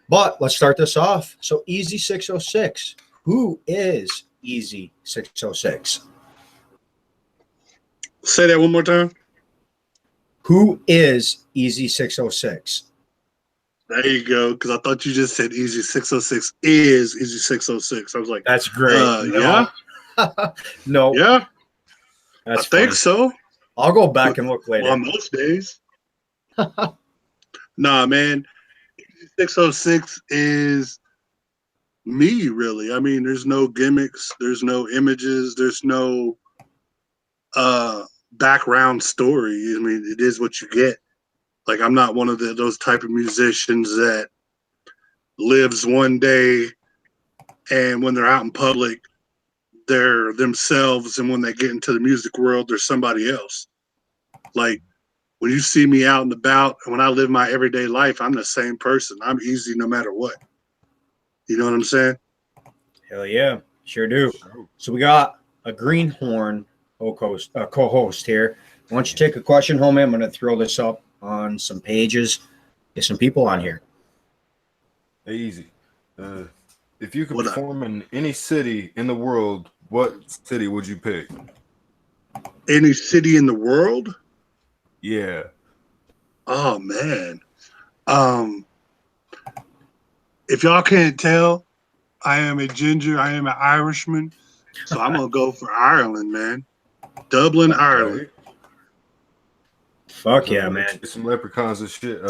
But let's start this off. So Easy 606. Who is Easy 606? Say that one more time. Who is Easy 606? There you go. Because I thought you just said Easy 606 is Easy 606. I was like, That's great. yeah, No. yeah. That's I think funny. so. I'll go back and look later. On most days. Nah, man. 606 is me, really. I mean, there's no gimmicks, there's no images, there's no background story. I mean, it is what you get. Like, I'm not one of those type of musicians that lives one day and when they're out in public, they're themselves, and when they get into the music world, they're somebody else. Like, when you see me out and about, and when I live my everyday life, I'm the same person. I'm easy no matter what. You know what I'm saying? Hell yeah, sure do. So we got a greenhorn co-host here. Why don't you take a question, homie? I'm going to throw this up on some pages. Get some people on here. Easy. If you could What up? perform in any city in the world, what city would you pick? Any city in the world? Yeah. Oh man. If y'all can't tell, I am a ginger. I am an Irishman. So I'm gonna go for Ireland, man. Dublin, Ireland. Right? Fuck So yeah, we're gonna man. chase some leprechauns and shit.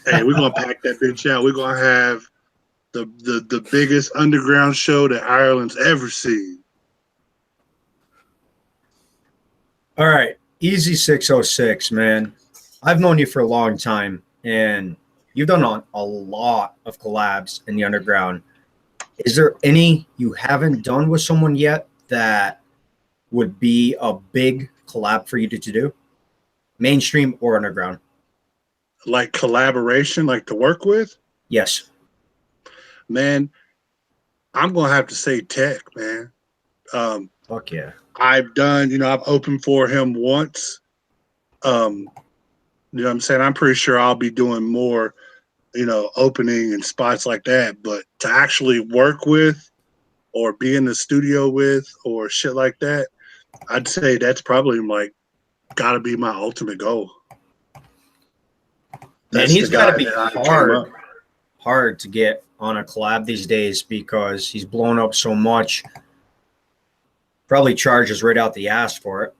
Hey, we're gonna pack that bitch out. We're gonna have the biggest underground show that Ireland's ever seen. All right, easy 606, man. I've known you for a long time, and you've done a lot of collabs in the underground. Is there any you haven't done with someone yet that would be a big collab for you to do? Mainstream or underground? Like collaboration, like to work with, Yes. man. I'm gonna have to say Tech, man. Fuck yeah. I've done, I've opened for him once. You know what I'm saying? I'm pretty sure I'll be doing more, opening and spots like that. But to actually work with or be in the studio with or shit like that, I'd say that's probably like gotta be my ultimate goal. Man, That's he's the got to guy be that I came up. hard to get on a collab these days because he's blown up so much. Probably charges right out the ass for it.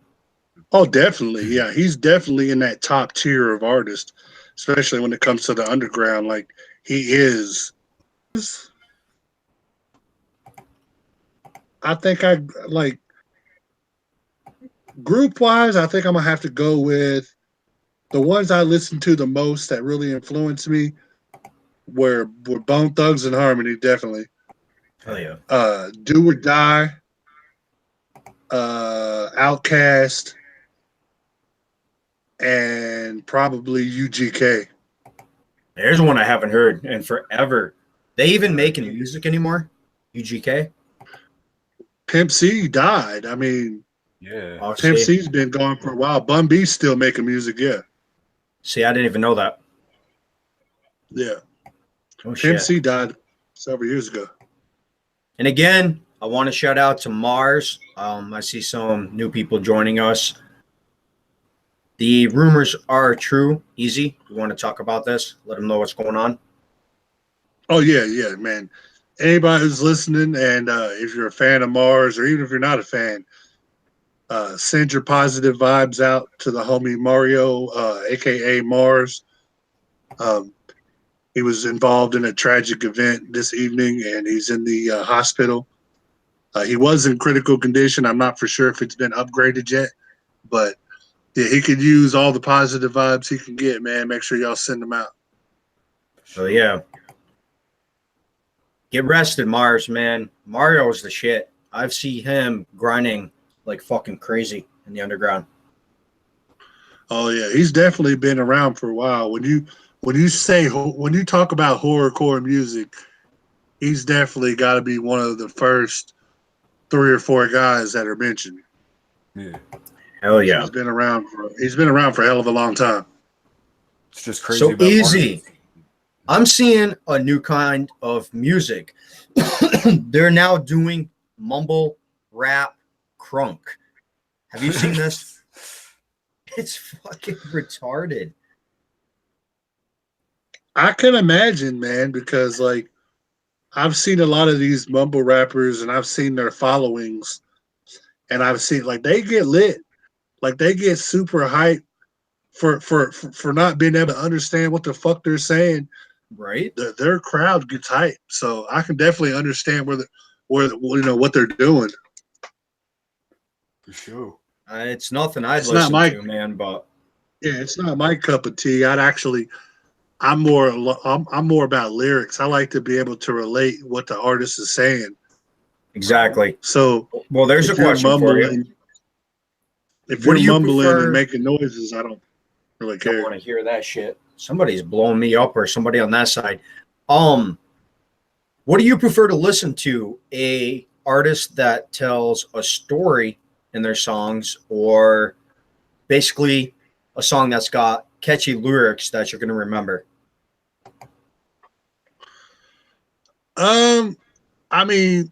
Oh, definitely. Yeah, he's definitely in that top tier of artists, especially when it comes to the underground. Like he is. I think I like group wise, I think I'm gonna have to go with the ones I listened to the most that really influenced me were Bone Thugs and Harmony, definitely. Hell yeah. Do or Die, Outcast, and probably UGK. There's one I haven't heard in forever. They even making music anymore? UGK? Pimp C died. I mean, Yeah. Oh, Pimp see. C's been gone for a while. Bun B's still making music, yeah. See, I didn't even know that. Yeah. Oh, Pimp shit. C died several years ago. And again, I want to shout out to Mars. I see some new people joining us. The rumors are true. Easy. You want to talk about this? Let them know what's going on. Oh yeah, man. Anybody who's listening, and if you're a fan of Mars, or even if you're not a fan, send your positive vibes out to the homie Mario, aka Mars. Um, he was involved in a tragic event this evening, and he's in the hospital. He was in critical condition. I'm not for sure if it's been upgraded yet, but yeah, he could use all the positive vibes he can get, man. Make sure y'all send them out. So, yeah. Get rested, Mars, man. Mario's the shit. I've seen him grinding like fucking crazy in the underground. Oh yeah, he's definitely been around for a while. When you talk about horrorcore music, he's definitely got to be one of the first 3 or 4 guys that are mentioned. Yeah. Hell yeah. He's been around for a hell of a long time. It's just crazy So about easy. Martin. I'm seeing a new kind of music. They're now doing mumble rap crunk. Have you seen this? It's fucking retarded. I can imagine, man, because like I've seen a lot of these mumble rappers and I've seen their followings, and I've seen like they get lit, like they get super hype for not being able to understand what the fuck they're saying. Right? Their crowd gets hype, so I can definitely understand where what they're doing. For sure. It's nothing I'd It's not listen my to, man, but Yeah, it's not my cup of tea. I'm more about lyrics. I like to be able to relate what the artist is saying. exactly. So Well, there's a if you're question for you. mumbling, if What you're do you mumbling prefer? and making noises, I don't really Don't care. want to hear that shit. Somebody's blowing me up or somebody on that side. What do you prefer to listen to? A artist that tells a story in their songs, or basically a song that's got catchy lyrics that you're going to remember? I mean,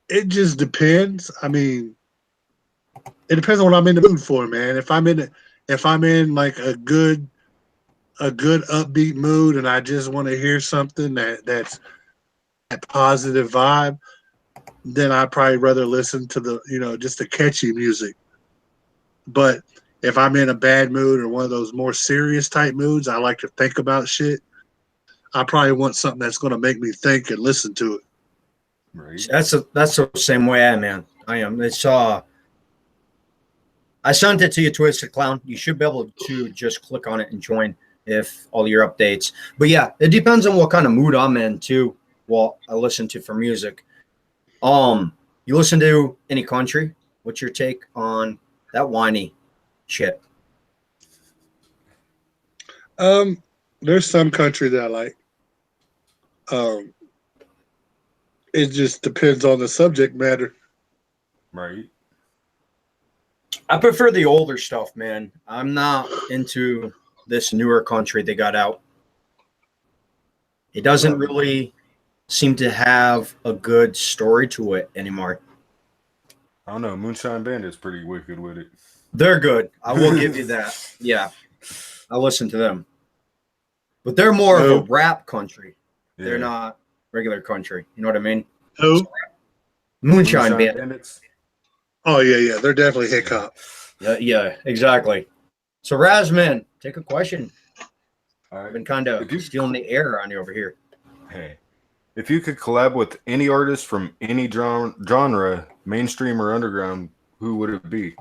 it just depends. I mean, it depends on what I'm in the mood for, man. If I'm in like a good a good upbeat mood and I just want to hear something that's a positive vibe, then I'd probably rather listen to just the catchy music. But if I'm in a bad mood or one of those more serious type moods, I like to think about shit. I probably want something that's going to make me think and listen to it. Right. That's the same way I am. It's I sent it to you, Twisted Clown. You should be able to just click on it and join if all your updates. But yeah, it depends on what kind of mood I'm in too. What I listen to for music. You listen to any country? What's your take on that whiny shit? There's some country that I like. It just depends on the subject matter. Right. I prefer the older stuff, man. I'm not into this newer country they got out. It doesn't really seem to have a good story to it anymore. I don't know. Moonshine Bandit's pretty wicked with it. They're good. I will give you that. Yeah. I listen to them. But they're more of a rap country. Yeah. They're not regular country. You know what I mean? Who? Moonshine Bandit. Oh, yeah. They're definitely hip hop. Yeah, exactly. So, Razman, take a question. All right. I've been kind of stealing the air on you over here. Hey, if you could collab with any artist from any genre, mainstream or underground, who would it be?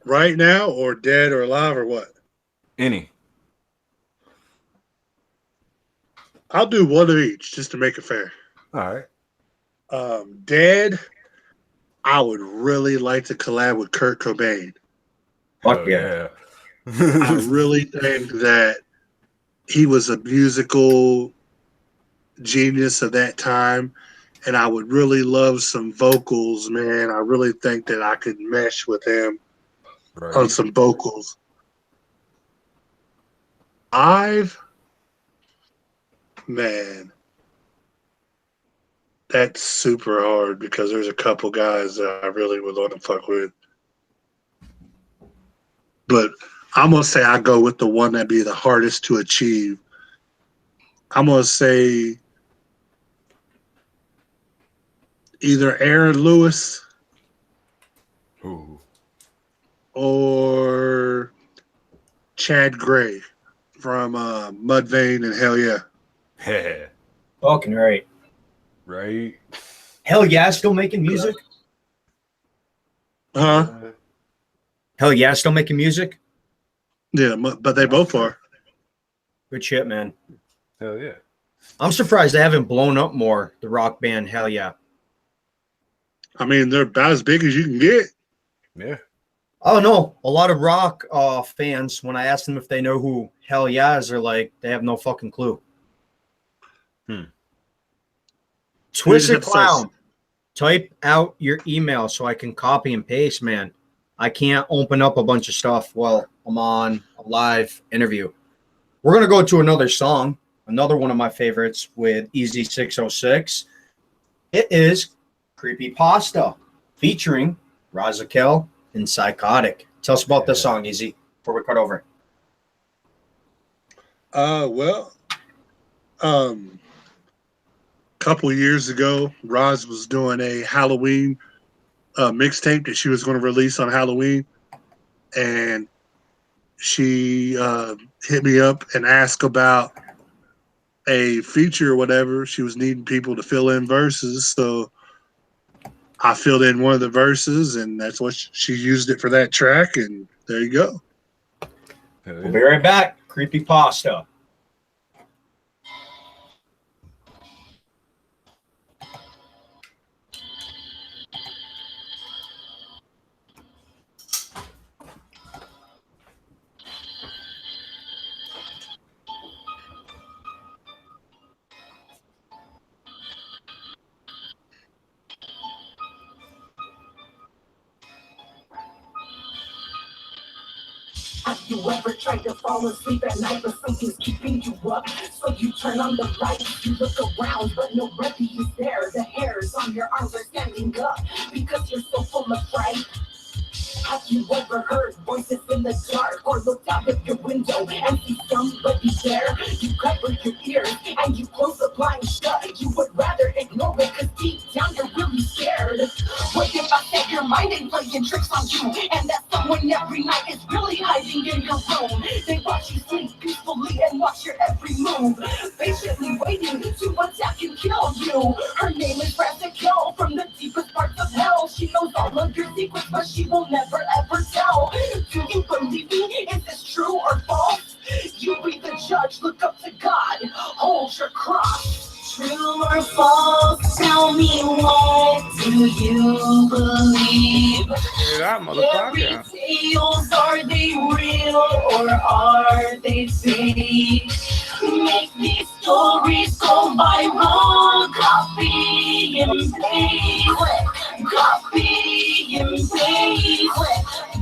Right now, or dead or alive, or what? Any. I'll do one of each just to make it fair. All right. Dead, I would really like to collab with Kurt Cobain. Fuck yeah. I really think that he was a musical genius of that time, and I would really love some vocals, man. I really think that I could mesh with him on some vocals. Man, that's super hard because there's a couple guys that I really would want to fuck with. But I'm going to say I go with the one that'd be the hardest to achieve. I'm going to say either Aaron Lewis or Chad Gray from Mudvayne and Hell Yeah. Yeah. Fucking right. Right. Hell yeah, still making music? Huh? Hell yeah, still making music? Yeah, but they both are. Good shit, man. Hell yeah. I'm surprised they haven't blown up more, the rock band Hell Yeah. I mean, they're about as big as you can get. Yeah. Oh, no. A lot of rock fans, when I ask them if they know who Hell Yeah is, they're like, they have no fucking clue. Twisted Clown, type out your email so I can copy and paste, man. I can't open up a bunch of stuff while I'm on a live interview. We're going to go to another song, another one of my favorites with Easy 606. It is Creepy Pasta featuring Razakel and Psychotic. Tell us about this song, Easy, before we cut over. Couple years ago, Roz was doing a Halloween mixtape that she was going to release on Halloween, and she hit me up and asked about a feature or whatever. She was needing people to fill in verses, so I filled in one of the verses, and that's what she used it for that track, and there you go. We'll be right back. Creepy Pasta. Have you ever tried to fall asleep at night, but something's keeping you up? So you turn on the light, you look around, but nobody is there. The hairs on your arms are standing up because you're so full of fright. Have you ever heard voices in the dark or looked out of your window and see somebody there? You cover your ears and you close the blind shut. You would rather ignore it because deep down you're really scared. What if I said your mind ain't playing tricks on you and that someone every night is really hiding in your room? They watch you sleep peacefully and watch your every move, patiently waiting to attack and kill you. Her name is Kill from the deepest parts of hell. She knows all of your secrets, but she will never ever tell. Do you believe me? Is this true or false? You be the judge, look up to God, hold your cross. True or false? Tell me, what do you believe? That motherfucker. Fairy tales, are they real or are they fake? Make these stories go viral. Copy and paste. Copy and paste.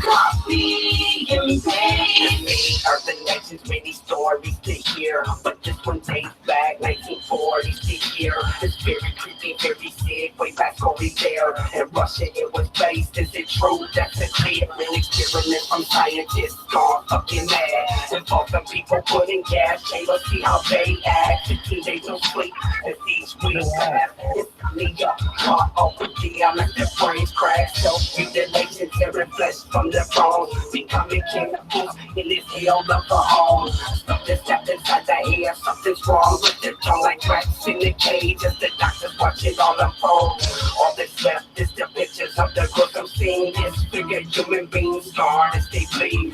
Copy and paste. Urban legends, many stories to hear, but this one takes back 1940s to here. It's very creepy, very sick, way back over there. In Russia, it was based. Is it true? That's a clear an experiment from scientists gone fucking mad. Involving people putting gas chambers, see how they act. 15 days no sleep, as each week pass. It's me up, caught up with the I let their brains crack. Self-mutilation, tearing flesh from their bones. Becoming cannibals in this hell of a home. Something's trapped inside the hair, something's wrong with their tongue like rats in the cage. As the doctors watch it all unfold. All that's left is the pictures of the gruesome scene. Disfigured human beings scarred as they bleed.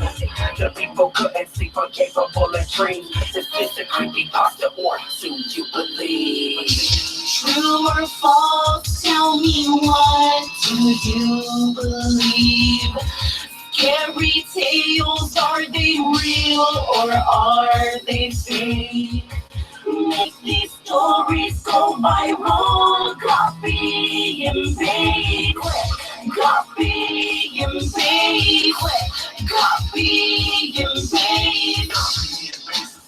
The people couldn't sleep or capable of dreams. Is this a creepy pasta or do you believe? True or false? Tell me, what do you believe? Scary tales, are they real or are they fake? Make these stories go viral. Copy and paste. Copy and paste. Copy and paste.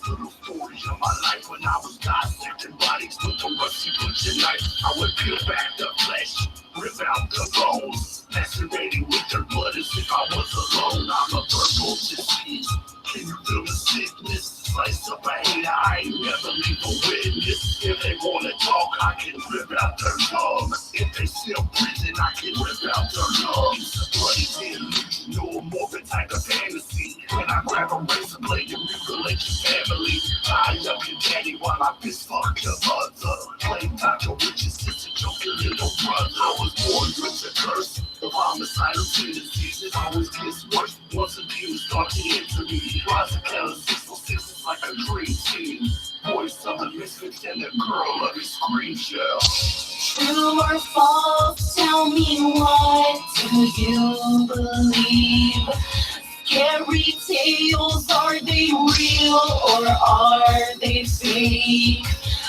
Little stories of my life when I was dissecting bodies with a rusty butcher knife. I would peel back the flesh, rip out the bones, macerating with their blood as if I was alone. I'm a virtual disease. Can you feel the sickness? Slice up a hater, I ain't never leave a witness. If they wanna talk, I can rip out their tongue. If they still breathing, I can rip out their lungs. Bloody illusion, no more than type of fantasy. When I grab a razor blade and mutilate your family, I up your daddy while I fist fuck your mother. Play Dr. Rich's sister, joking little brother. I was born with a curse of homicidal tendencies. It always gets worse once abuse starts to enter me. Rise to kill 606 is like a dream team. Voice of the misfits and the girl of his screen shell. True or false? Tell me, what do you believe? Scary tales, are they real or are they fake?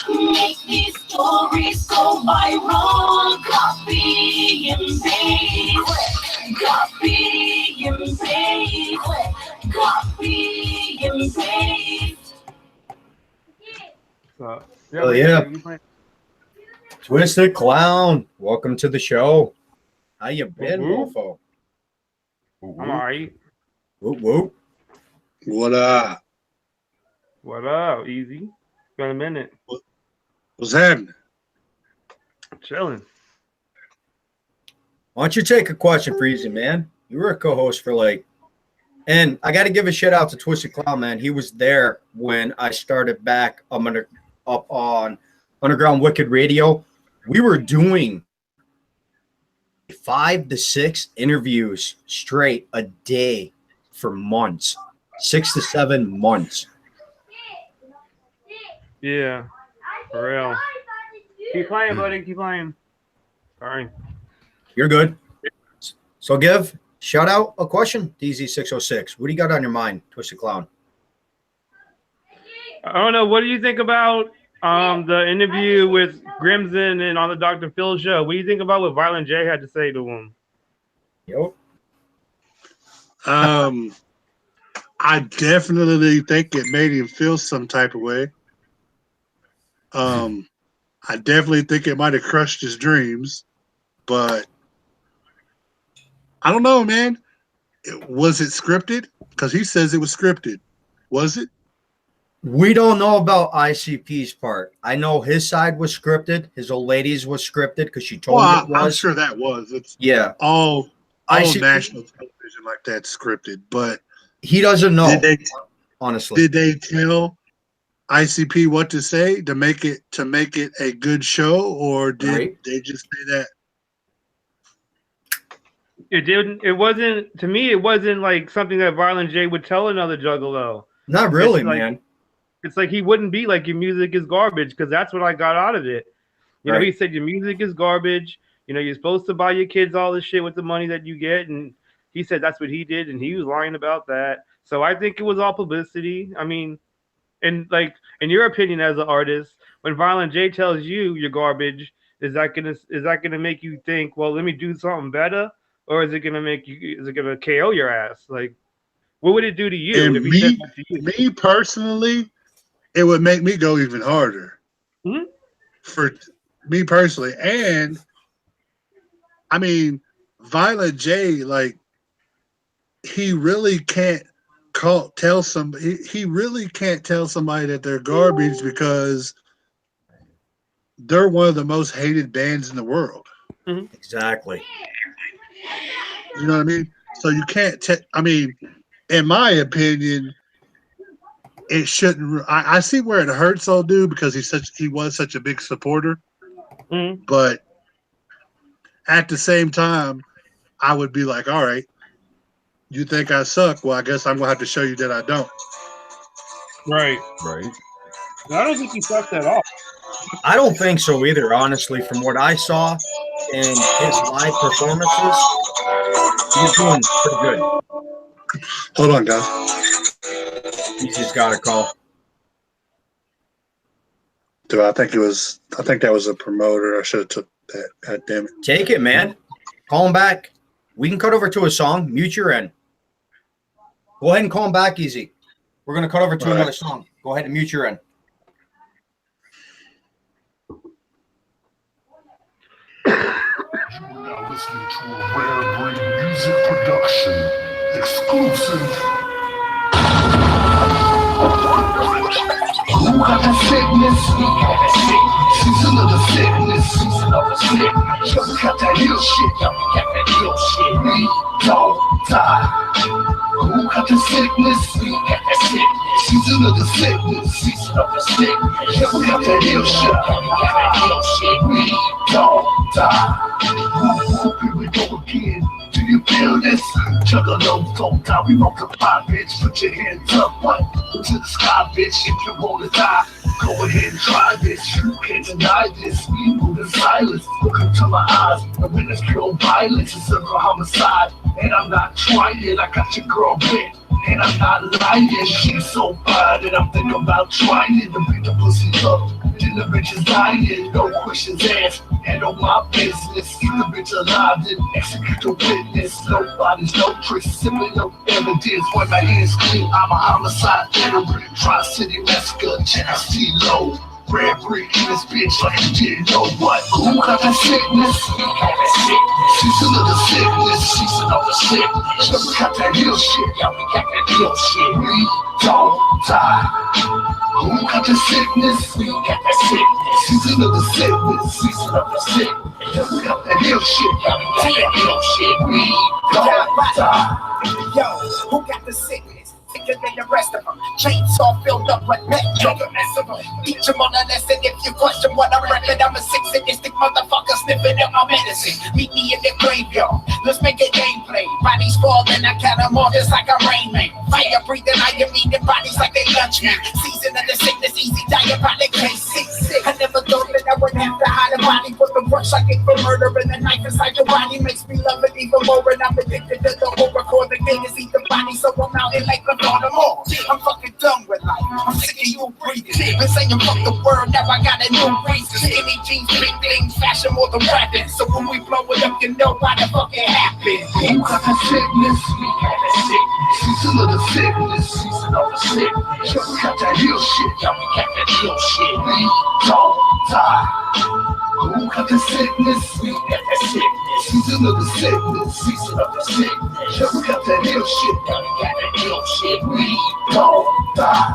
Make these stories go viral. Copy and paste. Copy and paste. Copy and paste. So, Oh, yeah. you playing? Twisted Clown, welcome to the show. How you been, Whoop, mofo? I'm alright. Whoop, whoop. What up? What up? Easy. It's been a minute. What's happening? Chilling. Why don't you take a question for Easy, man? You were a co-host for and I got to give a shout out to Twisted Clown, man. He was there when I started back up on Underground Wicked Radio. We were doing 5 to 6 interviews straight a day for months, 6 to 7 months. Yeah, for real. Keep playing, buddy. Keep playing. Sorry. You're good. So shout out a question, DZ606. What do you got on your mind, Twisted Clown? I don't know. What do you think about the interview with Grimson and on the Dr. Phil show? What do you think about what Violent J had to say to him? Yo. I definitely think it made him feel some type of way. I definitely think it might have crushed his dreams, but I don't know, man. Was it scripted? Because he says it was scripted. Was it? We don't know about ICP's part. I know his side was scripted. His old lady's was scripted because she told me it was. I'm sure that was. It's Yeah. all ICP national television like that scripted. But he doesn't know. Honestly, did they tell ICP what to say to make it a good show, or did they just say that? It didn't. It wasn't, to me. It wasn't like something that Violent J would tell another Juggalo. Not really, like, man. It's like he wouldn't be like, your music is garbage, because that's what I got out of it. You know, he said your music is garbage. You know, you're supposed to buy your kids all this shit with the money that you get, and he said that's what he did, and he was lying about that. So I think it was all publicity. I mean, and like, in your opinion as an artist, when Violent J tells you you're garbage, is that gonna make you think, well, let me do something better, or is it gonna KO your ass? Like, what would it do to you And if he said that to you? Me personally, it would make me go even harder. Mm-hmm. For me personally, and I mean, Violent J, like, he really can't tell somebody. He really can't tell somebody that they're garbage because they're one of the most hated bands in the world. Mm-hmm. Exactly. You know what I mean? So you can't. I mean, in my opinion, it shouldn't. I see where it hurts old dude because he was such a big supporter. Mm-hmm. But at the same time, I would be like, all right, you think I suck? Well, I guess I'm gonna have to show you that I don't. Right. I don't think he sucks at all. I don't think so either, honestly. From what I saw in his live performances, he's doing pretty good. Hold on, guys. He's just got a call. Dude, I think that was a promoter. I should have took that. God damn it. Take it, man. Call him back. We can cut over to a song. Mute your end. Go ahead and call him back, Easy. We're going to cut over to another song. Go ahead and mute your end. You are now listening to a rare breed music production. Exclusive. Who got the sickness? We got the sickness. Season of the sickness. Season of the sickness. Yeah, we got that ill shit. Yeah, we got that ill shit. We don't die. Who got the sickness? We got the sickness. Season of the sickness. Season of the sickness. Yeah, we got that ill shit. Yeah, we got that ill shit. We don't die. Here we go again. Do you feel this? Juggalos don't die, we multiply, bitch. Put your hands up, what? To the sky, bitch. If you wanna die, go ahead and try this. You can't deny this. We move in silence. Look into my eyes. And when it's pure violence, it's a homicide. And I'm not trying, I got your girl bent. And I'm not lying, she's so fine that I'm thinking about trying to beat the pussy up. Then the bitch is dying, no questions asked. Handle my business, keep the bitch alive, then execute the witness. Nobody's no tricks, simply no evidence. When my hands clean, I'm a homicide veteran. Tri-City massacre, Tennessee low. Red brick in this bitch like you didn't know what. Who got the sickness? We got the sickness. Season of the sickness. Season of the sickness. Yeah, we got that ill shit. Yeah, we got that ill shit. We don't die. Who got the sickness? We got the sickness. Season of the sickness. Season of the sickness. Yeah, we got that ill shit. Yeah, we got that ill shit. We don't die. Yo, who got the sickness? Sicker than the rest of them. Chainsaw filled up with meth, drug a mess of them. Teach them on a lesson if you question what I'm repping. I'm a sick sadistic motherfucker sniffing at my medicine. Meet me in the graveyard. Let's make a gameplay. Bodies falling, I count them all just like a rain man. Fire breathing, I am eating bodies like they lunch me. Season of the sickness, easy diabetic case. Sick. I never thought that I would have to hide a body. Put the rush I get for murder and the knife inside your body makes me love it even more. And I'm addicted to the horror core. The thing is eat the body, so I'm out in like the more. I'm fucking done with life. I'm sick of you breathing. Been saying fuck the word, now I got a new reason. Skinny jeans, big things, fashion more than rapping. So when we blow it up, you know why the fuck it happened. Who got the sickness? We got the sickness. Season of the sickness. Season of the sickness. Yeah, we got that ill shit. Yeah, we got that ill shit. We don't die. Who got the sickness? We got the sickness. Season Season of the sickness, season of the sickness. Yeah, we got that ill shit, now we got that ill shit. We don't die.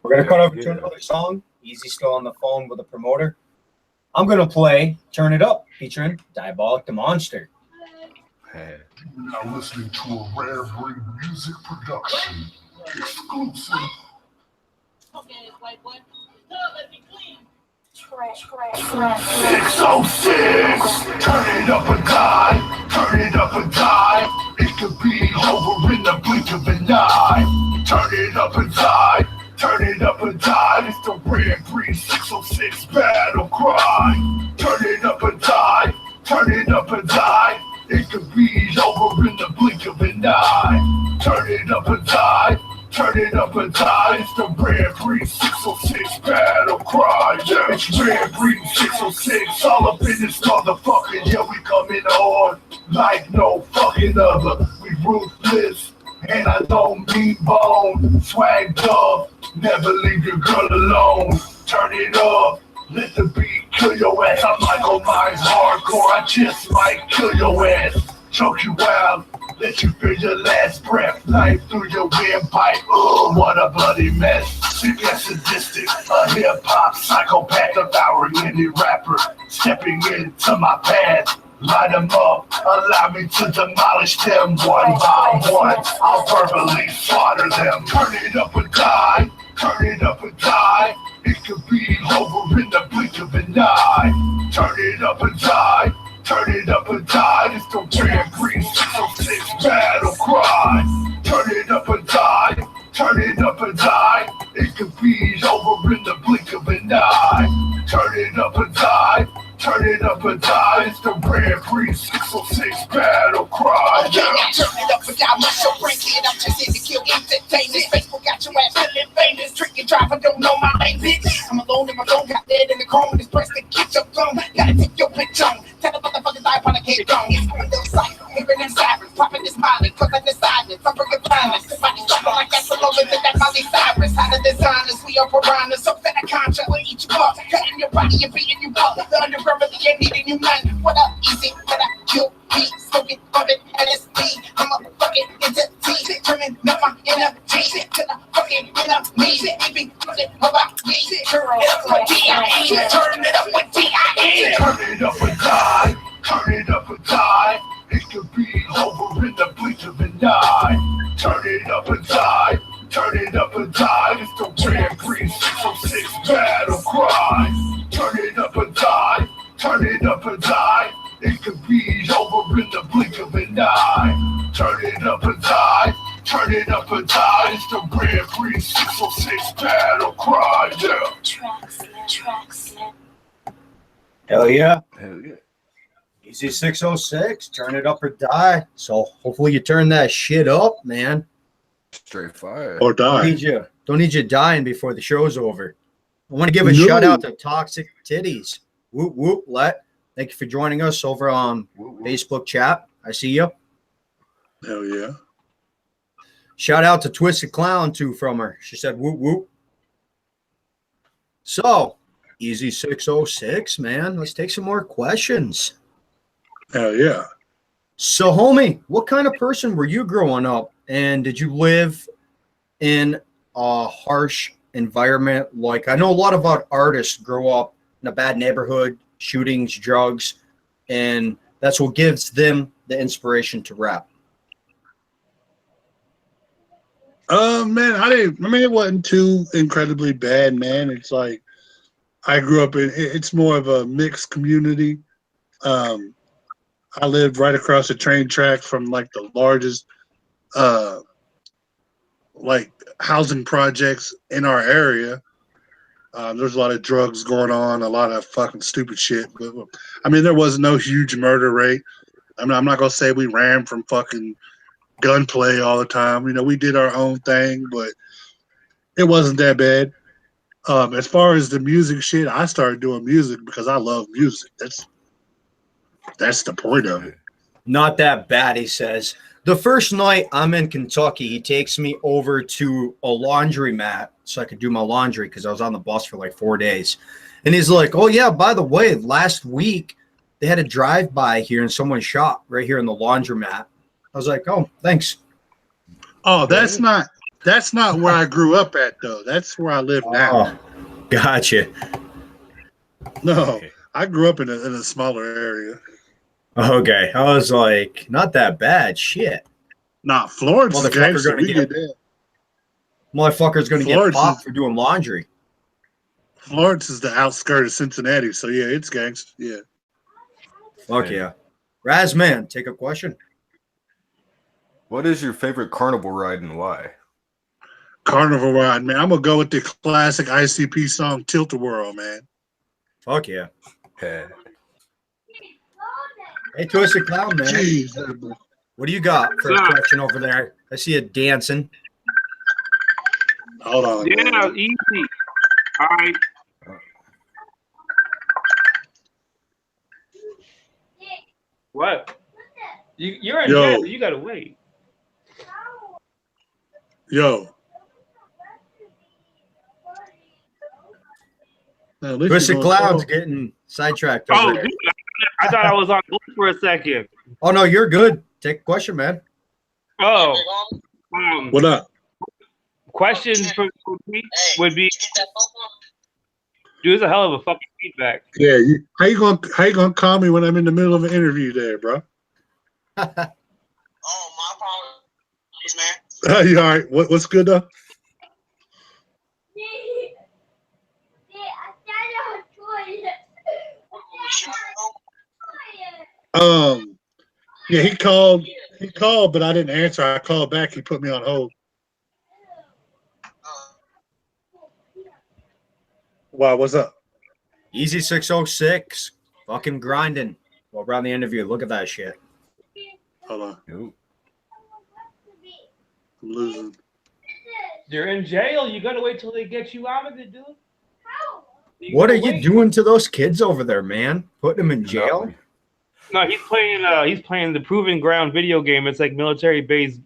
We're gonna cut over to another song. Easy still on the phone with a promoter. I'm gonna play "Turn It Up" featuring Diabolic the Monster. Hey. Now listening to a rare breed music production. Exclusive. Okay, white boy. Let me clean. 606, turn it up and die, turn it up and die. It could be over in the blink of an eye. Turn it up and die, turn it up and die. It's the Red Breed 606 battle cry. Turn it up and die, turn it up and die. It could be over in the blink of an eye. Turn it up and die. Turn it up and die, it's the Red Breed 606 battle cry. Yeah, it's Red Breed 606, all up in this motherfucker. Yeah, we coming on like no fucking other. We ruthless, and I don't mean bone. Swagged up, never leave your girl alone. Turn it up, let the beat kill your ass. I'm Michael Myers hardcore, I just might kill your ass. Choke you out, let you feel your last breath. Knife through your windpipe, what a bloody mess. Sick and sadistic, a hip-hop psychopath devouring any rapper. Stepping into my path, light them up, allow me to demolish them one by one. I'll verbally slaughter them. Turn it up and die, turn it up and die. It could be over in the blink of an eye. Turn it up and die. Turn it up and die, it's the Red Breed 606 battle cry. Turn it up and die, turn it up and die. It could be over in the blink of an eye. Turn it up and die, turn it up and die. It's the Red Breed 606 battle cry. Okay, now turn it up and die, my show break it. I'm just here to kill entertainers. Facebook got your ass feeling famous. Trick and drive, I don't know my name, bitch. I'm alone in my phone, got dead in the chrome. This press to get your thumb. Gotta take your bitch on. Tell the motherfuckers I wanna get it on. It's going to sight, hearing them sirens, popping this molly, cause I'm the silence. I'm bringing violence. Body something like that, so longer than that Molly Cyrus. How the designers, we are piranhas. So that I conjure with each part. Cutting your body and beating you up. The underground really ain't needing you none. What up, easy? What up, kill me? Smoking on it, LSD. I'm a fucking entity. Turning up my energy to the fucking enemy. It be fucking about me. Turn it up with D.I.E. Turn it up with D.I.E. Turn it up and die, turn it up and die. It could be over in the blink of an eye. Turn it up and die, turn it up and die. It's the Red Breed 606 battle cry. Turn it up and die, turn it up and die. It could be over in the blink of an eye. Turn it up and die, turn it up and die. It's the Red Breed 606 battle cry. Yeah. Tracks. Hell yeah. Hell yeah. Easy 606, turn it up or die. So hopefully you turn that shit up, man. Straight fire. Or die. Don't need you dying before the show's over. I want to give a No. shout out to Toxic Titties. Whoop whoop let. Thank you for joining us over on Facebook chat. I see you. Hell yeah. Shout out to Twisted Clown too from her. She said whoop whoop. So Easy 606, man. Let's take some more questions. Hell yeah. So, homie, what kind of person were you growing up? And did you live in a harsh environment? Like, I know a lot of our artists grow up in a bad neighborhood, shootings, drugs, and that's what gives them the inspiration to rap. Man, it wasn't too incredibly bad, man. It's like I grew up in, it's more of a mixed community. I lived right across the train track from like the largest like housing projects in our area. There's a lot of drugs going on, a lot of fucking stupid shit. But I mean, there was no huge murder rate. I mean, I'm not gonna say we ran from fucking gunplay all the time. You know, we did our own thing, but it wasn't that bad. As far as the music shit, I started doing music because I love music. That's the point of it. Not that bad, he says. The first night I'm in Kentucky, he takes me over to a laundromat so I could do my laundry because I was on the bus for like 4 days. And he's like, oh, yeah, by the way, last week they had a drive-by here in someone's shop right here in the laundromat. I was like, oh, thanks. Oh, that's not where I grew up at though. That's where I live now. Oh, gotcha. No, I grew up in a smaller area. Okay. I was like, not that bad. Shit. Nah, Florence is Motherfucker gangster. gonna We get- get that. Motherfucker's going to get Florence popped is- for doing laundry. Florence is the outskirt of Cincinnati, so yeah, it's gangster. Yeah. Fuck yeah. Razman, take a question. What is your favorite carnival ride and why? Carnival ride, man. I'm gonna go with the classic ICP song "Tilt-A-Whirl," man. Fuck yeah. Yeah. Hey, Twisted Clown, man. Jeez. What do you got for a question over there? I see you dancing. Hold on. Yeah, man. easy. All right. What? You're in Yo. jail. You gotta wait. Yo. Man, at least Twisted you're going Clown's slow. getting sidetracked Oh, over there. dude, I thought I was on hold for a second. Oh, no, you're good. Take a question, man. Oh, What up? questions for me would be, dude, it's a hell of a fucking feedback. Yeah, how you gonna call me when I'm in the middle of an interview there, bro? Oh, my apologies, man. You all right? What's good though? Yeah, he called, but I didn't answer. I called back. He put me on hold. Why? What's up? Easy 606. Fucking grinding. Well, around the interview. Look at that shit. Hold on, Nope. I'm losing. You're in jail. You gotta wait till they get you out of it, dude. What are gotta you wait. doing to those kids over there, man? Putting them in jail? No, he's playing the Proving Ground video game. It's like military based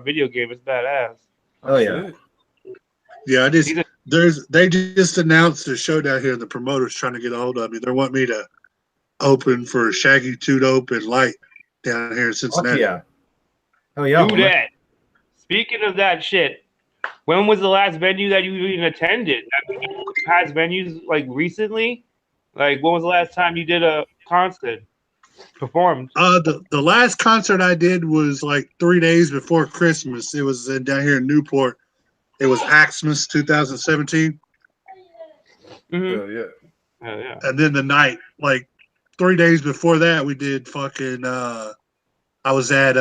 video game. It's badass. Oh, yeah. Yeah, He's a- they just announced a show down here. The promoter's trying to get a hold of me. They want me to open for Shaggy Two Dope and Light down here in Fuck Cincinnati. yeah. Oh, yeah. Do that. Speaking of that shit, when was the last venue that you even attended? I mean, past venues like recently? Like when was the last time you did a concert? Performed? The last concert I did was like 3 days before Christmas. It was down here in Newport. It was Axmas 2017. Mm-hmm. Yeah. Oh, yeah. And then the night, like 3 days before that, we did fucking I was at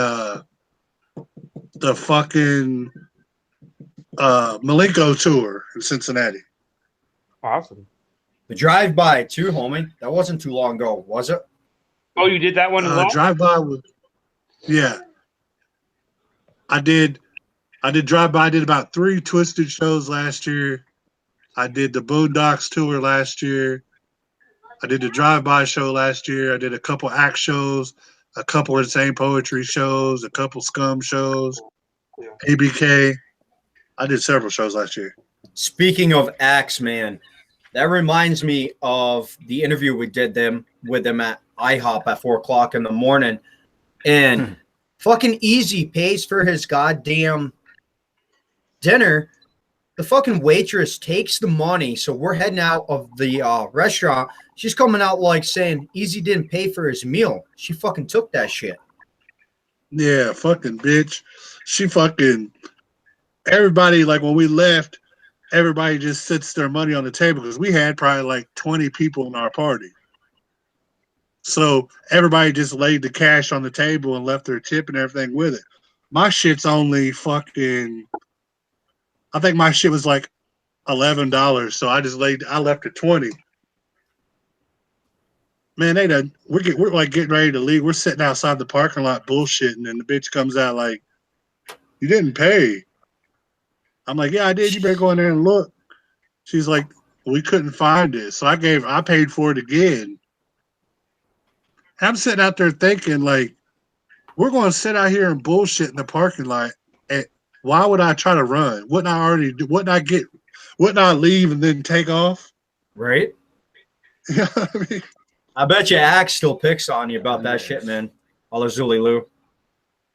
the fucking Malenko tour in Cincinnati. Awesome. The drive-by, too, homie. That wasn't too long ago, was it? Oh, you did that one as well? Drive by was, yeah. I did drive by. I did about 3 Twisted shows last year. I did the Boondocks tour last year. I did the drive-by show last year. I did a couple act shows, a couple Insane Poetry shows, a couple Scum shows, ABK. I did several shows last year. Speaking of acts, man, that reminds me of the interview we did with them at IHOP at 4 o'clock in the morning. And fucking Easy pays for his goddamn dinner. The fucking waitress takes the money. So we're heading out of the restaurant. She's coming out like saying Easy didn't pay for his meal. She fucking took that shit. Yeah, fucking bitch. She fucking, everybody, like when we left, everybody just sits their money on the table because we had probably like 20 people in our party. So everybody just laid the cash on the table and left their tip and everything with it. My shit's only fucking, I think my shit was like $11. So I left it 20. Man, we're like getting ready to leave. We're sitting outside the parking lot bullshitting, and the bitch comes out like, "You didn't pay." I'm like, "Yeah, I did. You better go in there and look." She's like, "We couldn't find it." So I paid for it again. I'm sitting out there thinking, like, we're going to sit out here and bullshit in the parking lot. And why would I try to run? Wouldn't I leave and then take off? Right? You know what I mean? I bet you Axe still picks on you about that shit, man. All the Zuliloo.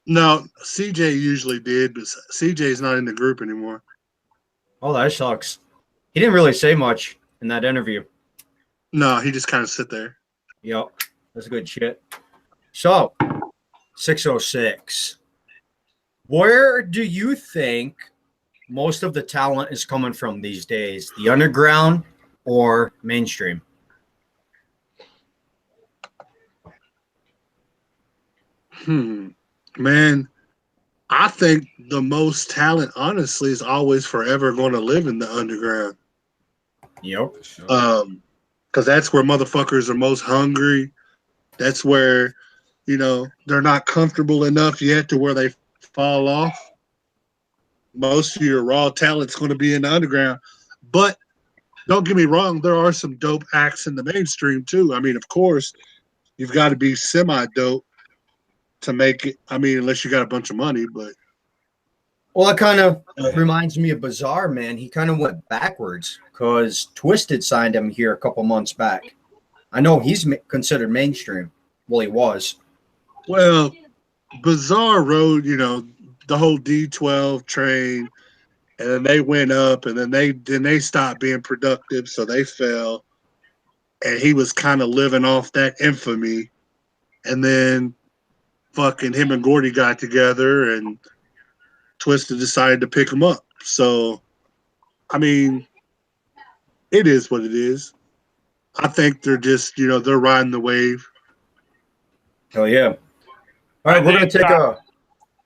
No, CJ usually did, but CJ's not in the group anymore. Oh, that sucks. He didn't really say much in that interview. No, he just kind of sit there. Yep, that's good shit. So, 606. Where do you think most of the talent is coming from these days? The underground or mainstream? Man, I think the most talent, honestly, is always forever going to live in the underground. Yep. Because that's where motherfuckers are most hungry. That's where, they're not comfortable enough yet to where they fall off. Most of your raw talent's going to be in the underground. But don't get me wrong, there are some dope acts in the mainstream too. I mean, of course, you've got to be semi-dope to make it. I mean, unless you got a bunch of money, but. Well, it kind of reminds me of Bizarre, man. He kind of went backwards because Twisted signed him here a couple months back. I know he's considered mainstream. Well, he was. Well, Bizarre rode, the whole D12 train, and then they went up, and then they stopped being productive, so they fell. And he was kind of living off that infamy. And then fucking him and Gordy got together, and Twisted decided to pick him up. So, I mean, it is what it is. I think they're just, they're riding the wave. Hell yeah. All right, we're going to take a...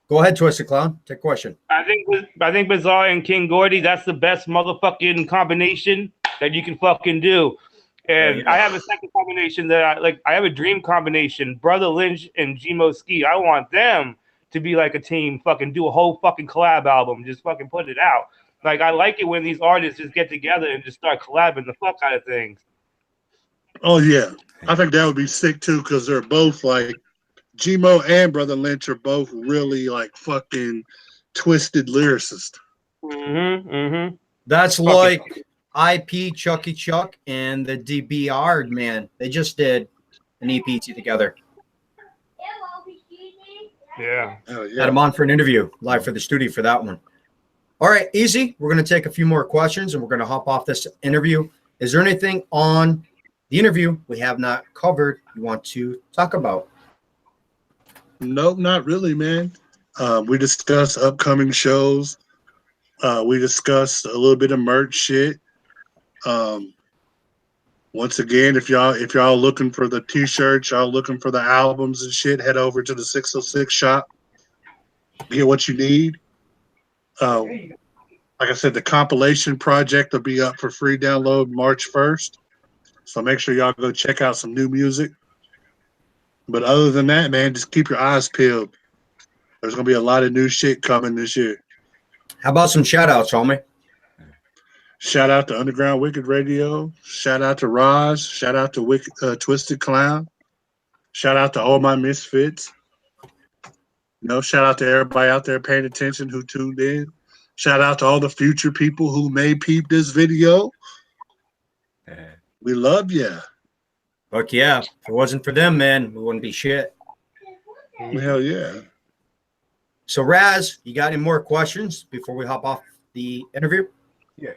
Go ahead, Twisted Clown. Take a question. I think Bizarre and King Gordy, that's the best motherfucking combination that you can fucking do. And I have a second combination that I have a dream combination. Brother Lynch and G-Mo Ski. I want them to be like a team, fucking do a whole fucking collab album. Just fucking put it out. Like, I like it when these artists just get together and just start collabing the fuck out of things. Oh, yeah. I think that would be sick, too, because they're both, like, G-Mo and Brother Lynch are both really, like, fucking twisted lyricists. That's fucking like IP, Chucky Chuck, and the DBR, man. They just did an EP together. Yeah. Oh, yeah. Had him on for an interview live for the studio for that one. All right, easy. We're going to take a few more questions, and we're going to hop off this interview. Is there anything on the interview we have not covered you want to talk about? Nope, not really, man. We discussed upcoming shows. We discussed a little bit of merch shit. Once again, if y'all looking for the t-shirts, y'all looking for the albums and shit, head over to the 606 shop. Get what you need. Like I said, the compilation project will be up for free download March 1st. So make sure y'all go check out some new music. But other than that, man, just keep your eyes peeled. There's going to be a lot of new shit coming this year. How about some shout-outs, homie? Shout out to Underground Wicked Radio. Shout out to Roz. Shout out to Twisted Clown. Shout out to all my misfits. Shout out to everybody out there paying attention who tuned in. Shout out to all the future people who may peep this video. We love you. Fuck yeah. If it wasn't for them, man, we wouldn't be shit. Hell yeah. So, Raz, you got any more questions before we hop off the interview? Yeah.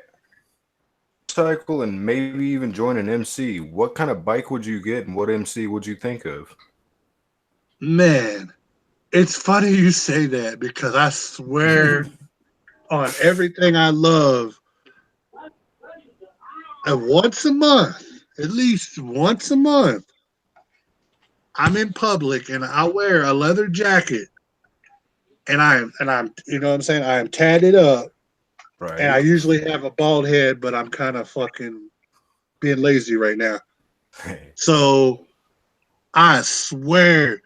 Cycle and maybe even join an MC. What kind of bike would you get and what MC would you think of? Man, it's funny you say that because I swear on everything I love, and once a month, at least once a month, I'm in public and I wear a leather jacket and I'm you know what I'm saying? I am tatted up. Right. And I usually have a bald head, but I'm kind of fucking being lazy right now. So I swear,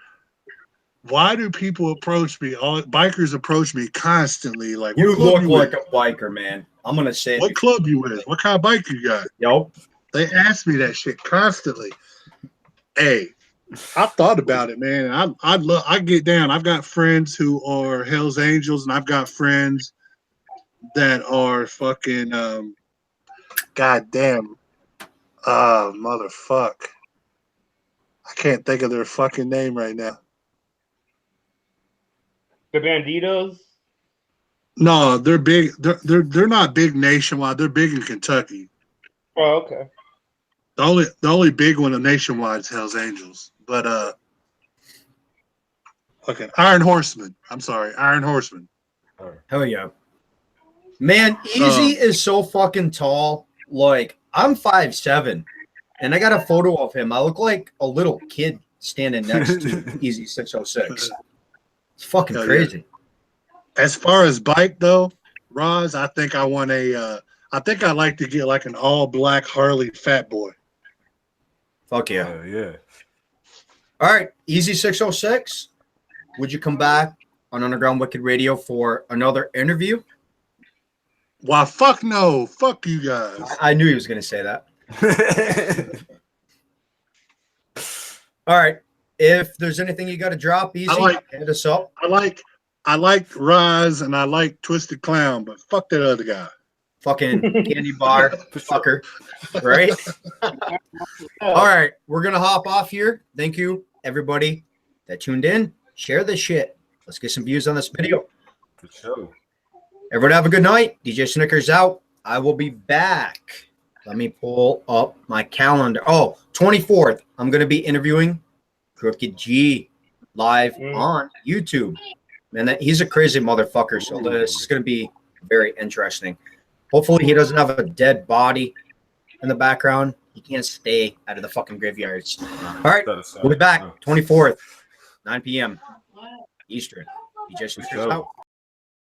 why do people approach me? All bikers approach me constantly. Like, you look like a biker, man. I'm gonna say, what club you with? What kind of bike you got? Yo, they ask me that shit constantly. Hey, I've thought about it, man. I get down. I've got friends who are Hell's Angels, and I've got friends that are fucking goddamn motherfuck. can't think of their fucking name right now. The Banditos. No, they're big. They're not big nationwide. They're big in Kentucky. Oh, okay. The only big one nationwide is Hell's Angels. But okay, Iron Horseman. I'm sorry, Iron Horseman. Hell yeah. Man, Easy is so fucking tall. Like, I'm 5'7", and I got a photo of him. I look like a little kid standing next to Easy 606. It's fucking Hell yeah. crazy. As far as bike though, Roz, I think I want a. I think I'd like to get like an all black Harley Fat Boy. Fuck yeah. Yeah. All right, Easy 606. Would you come back on Underground Wicked Radio for another interview? Why, fuck no. Fuck you guys. I knew he was going to say that. All right. If there's anything you got to drop, Easy, hit us up. I like Roz and I like Twisted Clown, but fuck that other guy. Fucking candy bar fucker. Right? All right. We're going to hop off here. Thank you, everybody that tuned in. Share this shit. Let's get some views on this video. For sure. Everyone have a good night. DJ Snickers out. I will be back. Let me pull up my calendar. Oh, 24th. I'm going to be interviewing Crooked G live on YouTube. Man, he's a crazy motherfucker. So this is going to be very interesting. Hopefully he doesn't have a dead body in the background. He can't stay out of the fucking graveyards. All right. We'll be back 24th, 9 p.m. Eastern. DJ Snickers out.